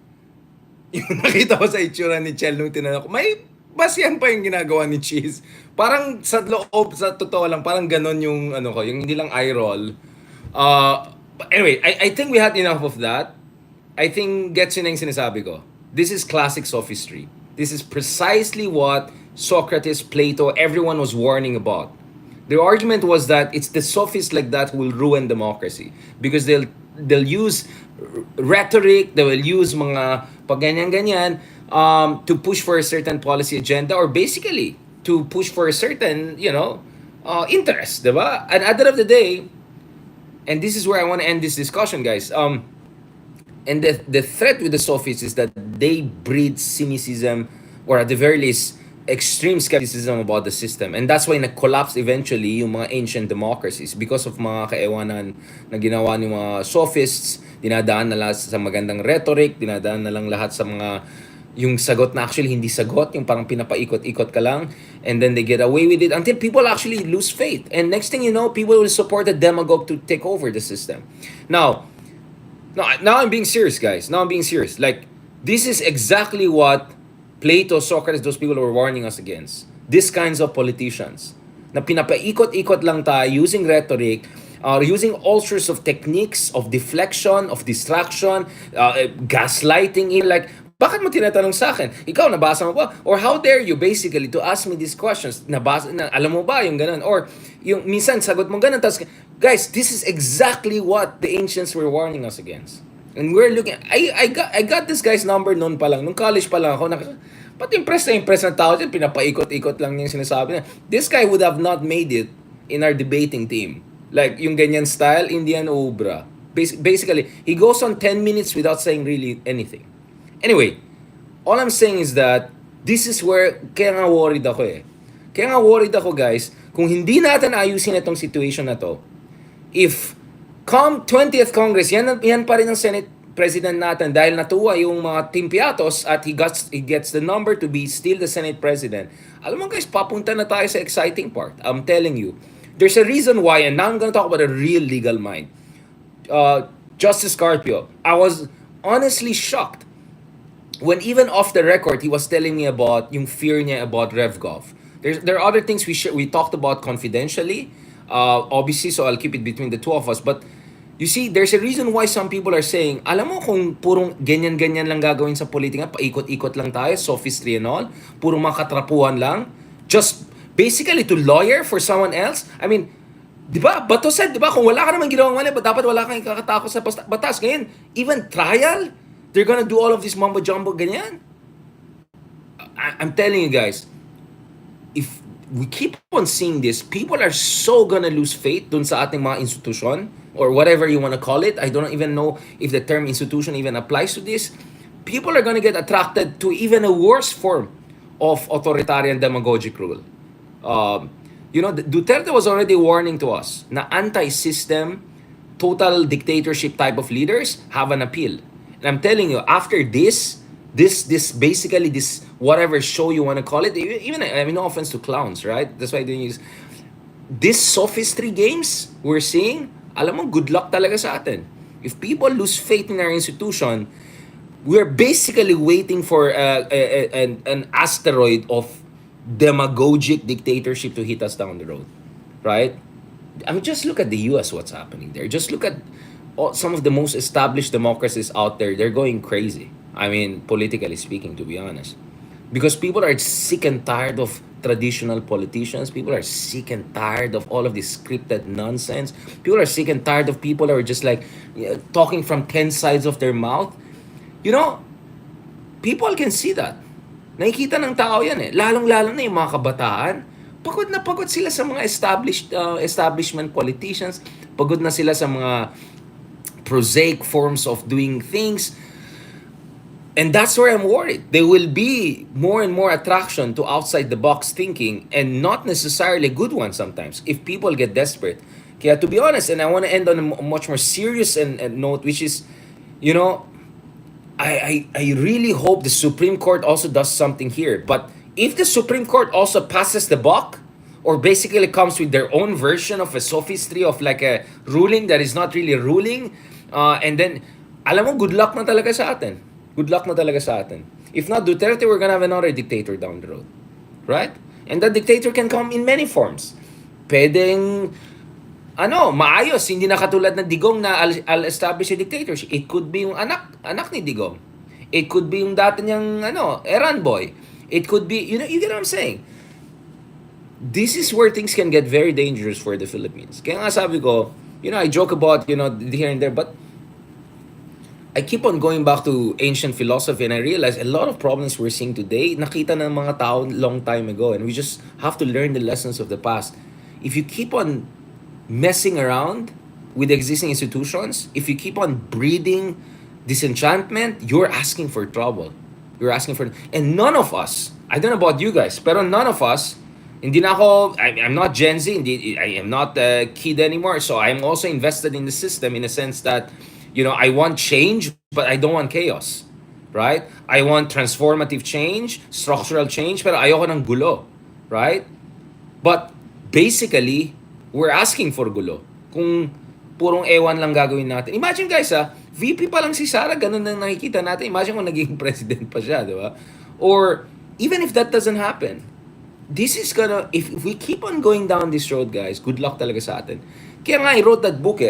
yung nakita ko sa itsura ni Chel nung tinanong ko, may basihan pa yung ginagawa ni Chiz. Parang sa loob, sa totoo lang, parang ganon yung ano ko, yung hindi lang eye roll. But anyway, I think we had enough of that. I think gets yun na yung sinasabi ko. This is classic sophistry. This is precisely what Socrates, Plato, everyone was warning about. The argument was that it's the sophists like that who will ruin democracy because they'll use rhetoric, they will use mga pagganyan-ganyan to push for a certain policy agenda or basically to push for a certain, interest, diba? And at the end of the day, and this is where I want to end this discussion, guys. And the threat with the sophists is that they breed cynicism or at the very least extreme skepticism about the system. And that's why nag-collapse eventually yung mga ancient democracies because of mga kaewanan na ginawa ng mga sophists, dinadaan na lahat sa magandang rhetoric, dinadaan na lang lahat sa mga yung sagot na actually hindi sagot, yung parang pinapaikot-ikot ka lang, and then they get away with it until people actually lose faith. And next thing you know, people will support the demagogue to take over the system. Now I'm being serious, guys. Now I'm being serious. Like, this is exactly what Plato, Socrates, those people were warning us against. These kinds of politicians na pinapaikot-ikot lang tayo using rhetoric, using all sorts of techniques of deflection, of distraction, gaslighting. Like, bakit mo tinatanong sa akin? Ikaw, nabasa mo ba? Or how dare you basically to ask me these questions? Alam mo ba yung ganun? Or yung minsan sagot mo ganun. Tas, guys, this is exactly what the ancients were warning us against. And we're looking, I got this guy's number noon pa lang. Nung college pa lang ako, pati impress na tao dyan, pinapaikot-ikot lang niya yung sinasabi niya. This guy would have not made it in our debating team. Like, yung ganyan style, Indian Obra. Basically, he goes on 10 minutes without saying really anything. Anyway, all I'm saying is that this is where, kaya nga worried ako eh. Kaya nga worried ako, guys, kung hindi natin ayusin itong situation na to, if come 20th Congress, yan pa rin ang Senate president natin dahil natuwa yung mga timpiatos at he gets the number to be still the Senate president. Alam mo guys, papunta na tayo sa exciting part. I'm telling you. There's a reason why, and now I'm gonna talk about a real legal mind. Justice Carpio, I was honestly shocked when even off the record, he was telling me about yung fear niya about RevGov. There are other things we talked about confidentially, obviously, so I'll keep it between the two of us. But you see, there's a reason why some people are saying, alam mo kung purong ganyan-ganyan lang gagawin sa politika, paikot-ikot lang tayo, sophistry and all, purong mga katrapuhan lang, just basically to lawyer for someone else. I mean, di ba? Bato said, di ba? Kung wala ka naman ginawang mali, dapat wala kang kakatakot sa batas. Ngayon, even trial, they're gonna do all of this mumbo-jumbo ganyan. I'm telling you guys, if we keep on seeing this, people are so gonna lose faith dun sa ating mga institusyon or whatever you wanna call it. I don't even know if the term institution even applies to this. People are gonna get attracted to even a worse form of authoritarian demagogic rule. Duterte was already warning to us na anti-system, total dictatorship type of leaders have an appeal. And I'm telling you, after this basically this whatever show you want to call it, even I mean no offense to clowns, right? That's why I don't use this sophistry games we're seeing. Alam mo, good luck talaga sa atin. If people lose faith in our institution, we're basically waiting for an asteroid of demagogic dictatorship to hit us down the road, right? I mean, just look at the U.S. What's happening there. Just look at some of the most established democracies out there. They're going crazy. I mean, politically speaking, to be honest. Because people are sick and tired of traditional politicians. People are sick and tired of all of this scripted nonsense. People are sick and tired of people who are just like talking from 10 sides of their mouth. You know, people can see that. Nakikita ng tao yan eh. Lalong-lalo na yung mga kabataan. Pagod na pagod sila sa mga establishment politicians. Pagod na sila sa mga prosaic forms of doing things. And that's where I'm worried. There will be more and more attraction to outside the box thinking and not necessarily good ones sometimes if people get desperate. Kaya to be honest, and I want to end on a much more serious and note, which is, you know, I really hope the Supreme Court also does something here. But if the Supreme Court also passes the buck, or basically comes with their own version of a sophistry of like a ruling that is not really a ruling, and then, alam mo, good luck na talaga sa atin. Good luck na talaga sa atin. If not Duterte, we're gonna have another dictator down the road. Right? And that dictator can come in many forms. Pwedeng, maayos, hindi na katulad ng Digong na I'll establish a dictatorship. It could be yung anak ni Digong. It could be yung dati niyang, errand boy. It could be, you get what I'm saying? This is where things can get very dangerous for the Philippines. Kaya nga sabi ko, I joke about, here and there, but I keep on going back to ancient philosophy and I realize a lot of problems we're seeing today, nakita ng mga tao long time ago, and we just have to learn the lessons of the past. If you keep on messing around with existing institutions, if you keep on breeding disenchantment, you're asking for trouble. And none of us, I don't know about you guys, pero none of us, I'm not Gen Z, I am not a kid anymore, so I'm also invested in the system in the sense that, I want change, but I don't want chaos, right? I want transformative change, structural change, pero ayoko ng gulo, right? But basically, we're asking for gulo. Kung purong ewan lang gagawin natin. Imagine guys, VP pa lang si Sara, ganun na nakikita natin. Imagine kung naging president pa siya, di ba? Or even if that doesn't happen, this is gonna, if we keep on going down this road, guys, good luck talaga sa atin. Kaya nga, I wrote that book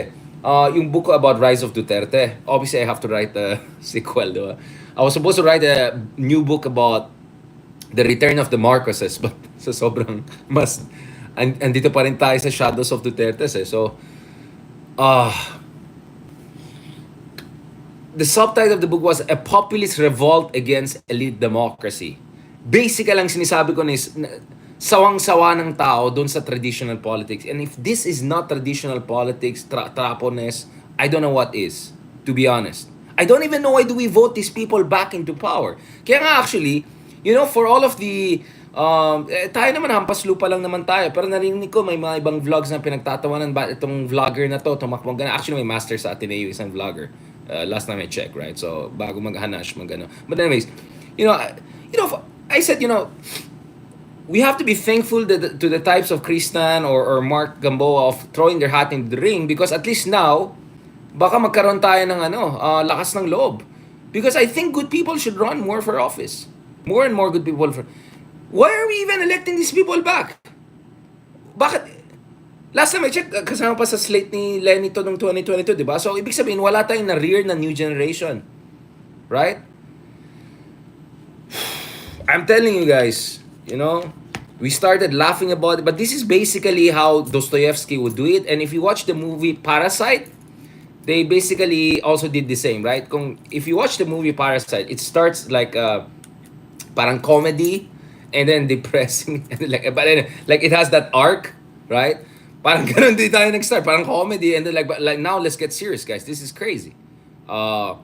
yung book about Rise of Duterte. Obviously, I have to write a sequel, diba? I was supposed to write a new book about the return of the Marcoses, but sa sobrang mas, andito pa rin tayo sa shadows of Duterte. So, the subtitle of the book was A Populist Revolt Against Elite Democracy. Basically, lang sinisabi ko is, sawang-sawa ng tao doon sa traditional politics. And if this is not traditional politics, traponess, I don't know what is, to be honest. I don't even know why do we vote these people back into power. Kaya nga actually, for all of the, tayo naman, hampas lupa lang naman tayo. Pero narinig ko, may mga ibang vlogs na pinagtatawanan ba itong vlogger na to, tumakbong gana. Actually, may master sa Ateneo, isang vlogger. Last time I checked, right? So bago mag-hanash, mag-ano. But anyways, you know, I said, we have to be thankful to the types of Kristan or Mark Gamboa of throwing their hat in the ring, because at least now, baka magkaroon tayo ng lakas ng loob. Because I think good people should run more for office. More and more good people for... Why are we even electing these people back? Bakit? Last time I checked, kasama pa sa slate ni Lenny to noong 2022, di ba? So, ibig sabihin, wala tayong na-rear na new generation. Right? I'm telling you guys, we started laughing about it, but this is basically how Dostoevsky would do it. And if you watch the movie Parasite, they basically also did the same, right? If you watch the movie Parasite, it starts like parang comedy and then depressing, but then, like it has that arc, right? Parang ganun din tayo nag-start, parang comedy, and then like now let's get serious, guys. This is crazy. I'm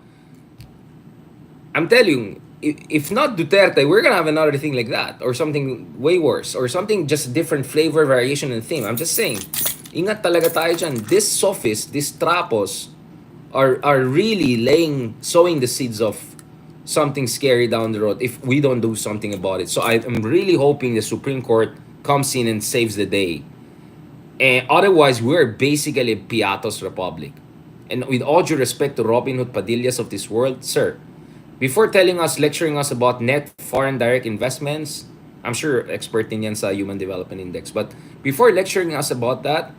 telling you, if not Duterte, we're gonna have another thing like that, or something way worse, or something just different flavor, variation, and theme. I'm just saying, ingat talaga tayo dyan. These sophists, these trapos, are really sowing the seeds of something scary down the road if we don't do something about it. So I'm really hoping the Supreme Court comes in and saves the day. And otherwise, we're basically a Piatos Republic. And with all due respect to Robin Hood Padillas of this world, sir, before lecturing us about net foreign direct investments, I'm sure expert din yan sa Human Development Index, but before lecturing us about that,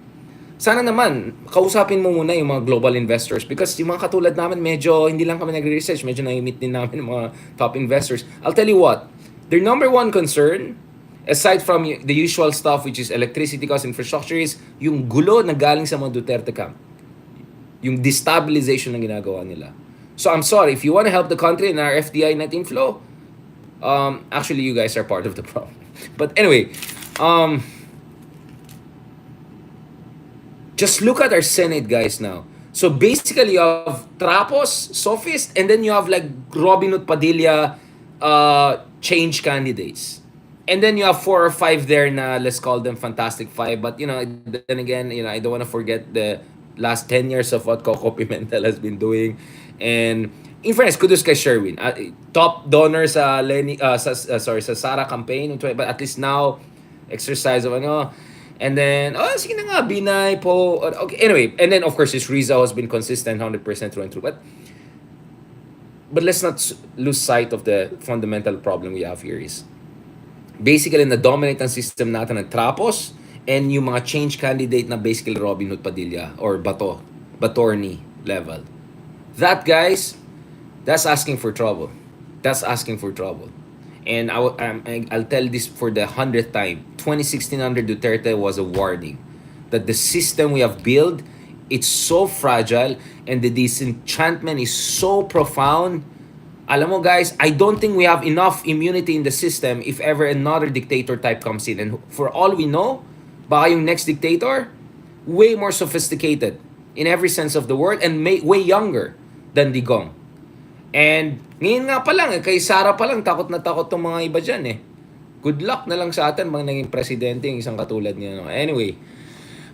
sana naman, kausapin mo muna yung mga global investors, because yung mga katulad namin, medyo hindi lang kami nagre-research, medyo na-meet din namin yung mga top investors. I'll tell you what, their number one concern, aside from the usual stuff which is electricity cost, infrastructure, is yung gulo na galing sa mga Duterte camp. Yung destabilization na ginagawa nila. So I'm sorry, if you want to help the country in our FDI net inflow, actually you guys are part of the problem. But anyway, just look at our Senate, guys, now. So basically, you have Trapos, Sophist, and then you have like Robin Hood Padilla change candidates. And then you have 4 or 5 there na, let's call them Fantastic Five. But, then again, I don't want to forget the last 10 years of what Coco Pimentel has been doing. And in fairness, kudos kay Sherwin. Top donor sa sa Sara campaign, but at least now, exercise of and then, sige na nga, Binay po. Okay, anyway, and then of course, his Rizal has been consistent 100% through and through. But let's not lose sight of the fundamental problem we have here is basically na-dominate ang system natin ng Trapos and yung mga change candidate na basically Robin Hood Padilla or Batorni level. That, guys, that's asking for trouble. That's asking for trouble. And I'll tell this for the 100th time. 2016 under Duterte was a warning that the system we have built, it's so fragile and the disenchantment is so profound. Alam mo, guys, I don't think we have enough immunity in the system if ever another dictator type comes in. And for all we know, baka yung next dictator, way more sophisticated in every sense of the word and way younger than Digong. And ngayon nga pa lang, kay Sara pa lang, takot na takot tong mga iba dyan eh. Good luck na lang sa atin mga naging presidente yung isang katulad niya. Anyway,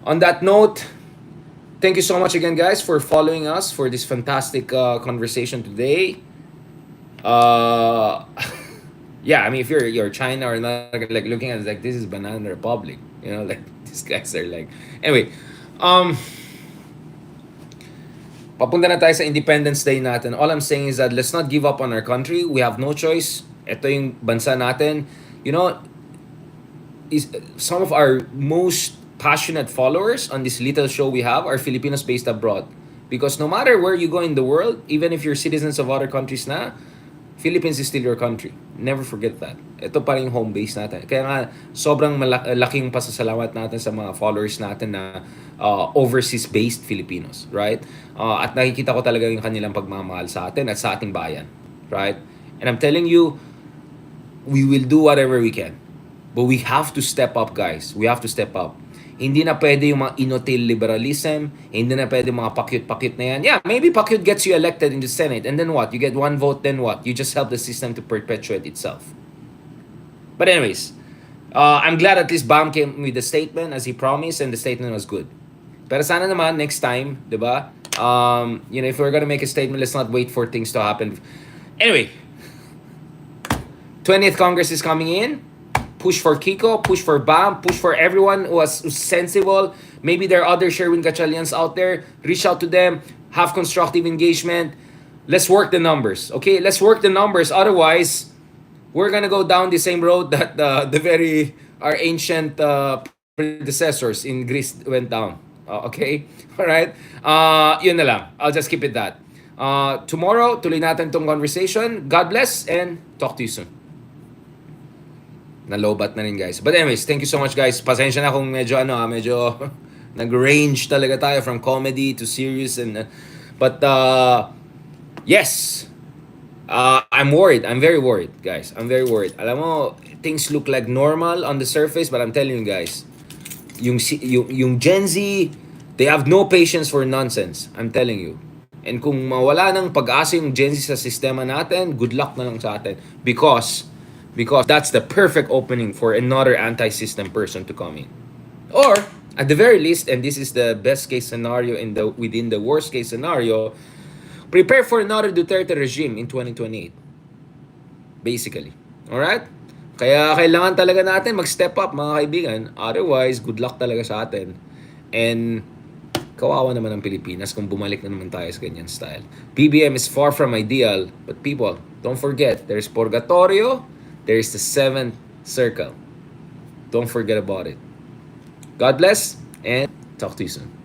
on that note, thank you so much again, guys, for following us for this fantastic conversation today. Yeah, I mean, if you're China or not, like looking at it, like this is Banana Republic, like these guys are like. Anyway, papunta na tayo sa Independence Day natin. All I'm saying is that let's not give up on our country. We have no choice. Ito yung bansa natin. Some of our most passionate followers on this little show we have are Filipinos based abroad. Because no matter where you go in the world, even if you're citizens of other countries na, Philippines is still your country. Never forget that. Ito pa rin yung home base natin. Kaya nga, sobrang laking pasasalamat natin sa mga followers natin na overseas-based Filipinos, right? At nakikita ko talaga yung kanilang pagmamahal sa atin at sa ating bayan, right? And I'm telling you, we will do whatever we can. But we have to step up, guys. We have to step up. Hindi na pwede yung mga inotil liberalism. Hindi na pwede mga pakyut-pakyut na yan. Yeah, maybe pakyut gets you elected in the Senate. And then what? You get 1 vote, then what? You just help the system to perpetuate itself. But anyways, I'm glad at least Bam came with the statement as he promised, and the statement was good. Pero sana naman, next time, di ba? If we're gonna make a statement, let's not wait for things to happen. Anyway, 20th Congress is coming in. Push for Kiko, push for Bam, push for everyone who's sensible. Maybe there are other Sherwin Gatchalians out there. Reach out to them, have constructive engagement. Let's work the numbers, okay? Let's work the numbers. Otherwise, we're gonna go down the same road that our ancient predecessors in Greece went down. Okay? Alright? Yun na lang. I'll just keep it that. Tomorrow, tuloy natin tong conversation. God bless and talk to you soon. Nalobat na rin, guys. But anyways, thank you so much, guys. Pasensya na kung medyo nag-range talaga tayo from comedy to serious but yes. I'm worried. I'm very worried, guys. I'm very worried. Alam mo, things look like normal on the surface, but I'm telling you, guys, yung Gen Z, they have no patience for nonsense. I'm telling you. And kung mawala ng pag-asa yung Gen Z sa sistema natin, good luck na lang sa atin. Because that's the perfect opening for another anti-system person to come in. Or, at the very least, and this is the best case scenario within the worst case scenario, prepare for another Duterte regime in 2028. Basically. Alright? Kaya kailangan talaga natin mag-step up, mga kaibigan. Otherwise, good luck talaga sa atin. And kawawa naman ang Pilipinas kung bumalik na naman tayo sa ganyan style. BBM is far from ideal, but people, don't forget, there's Purgatorio, there's the 7th circle. Don't forget about it. God bless, and talk to you soon.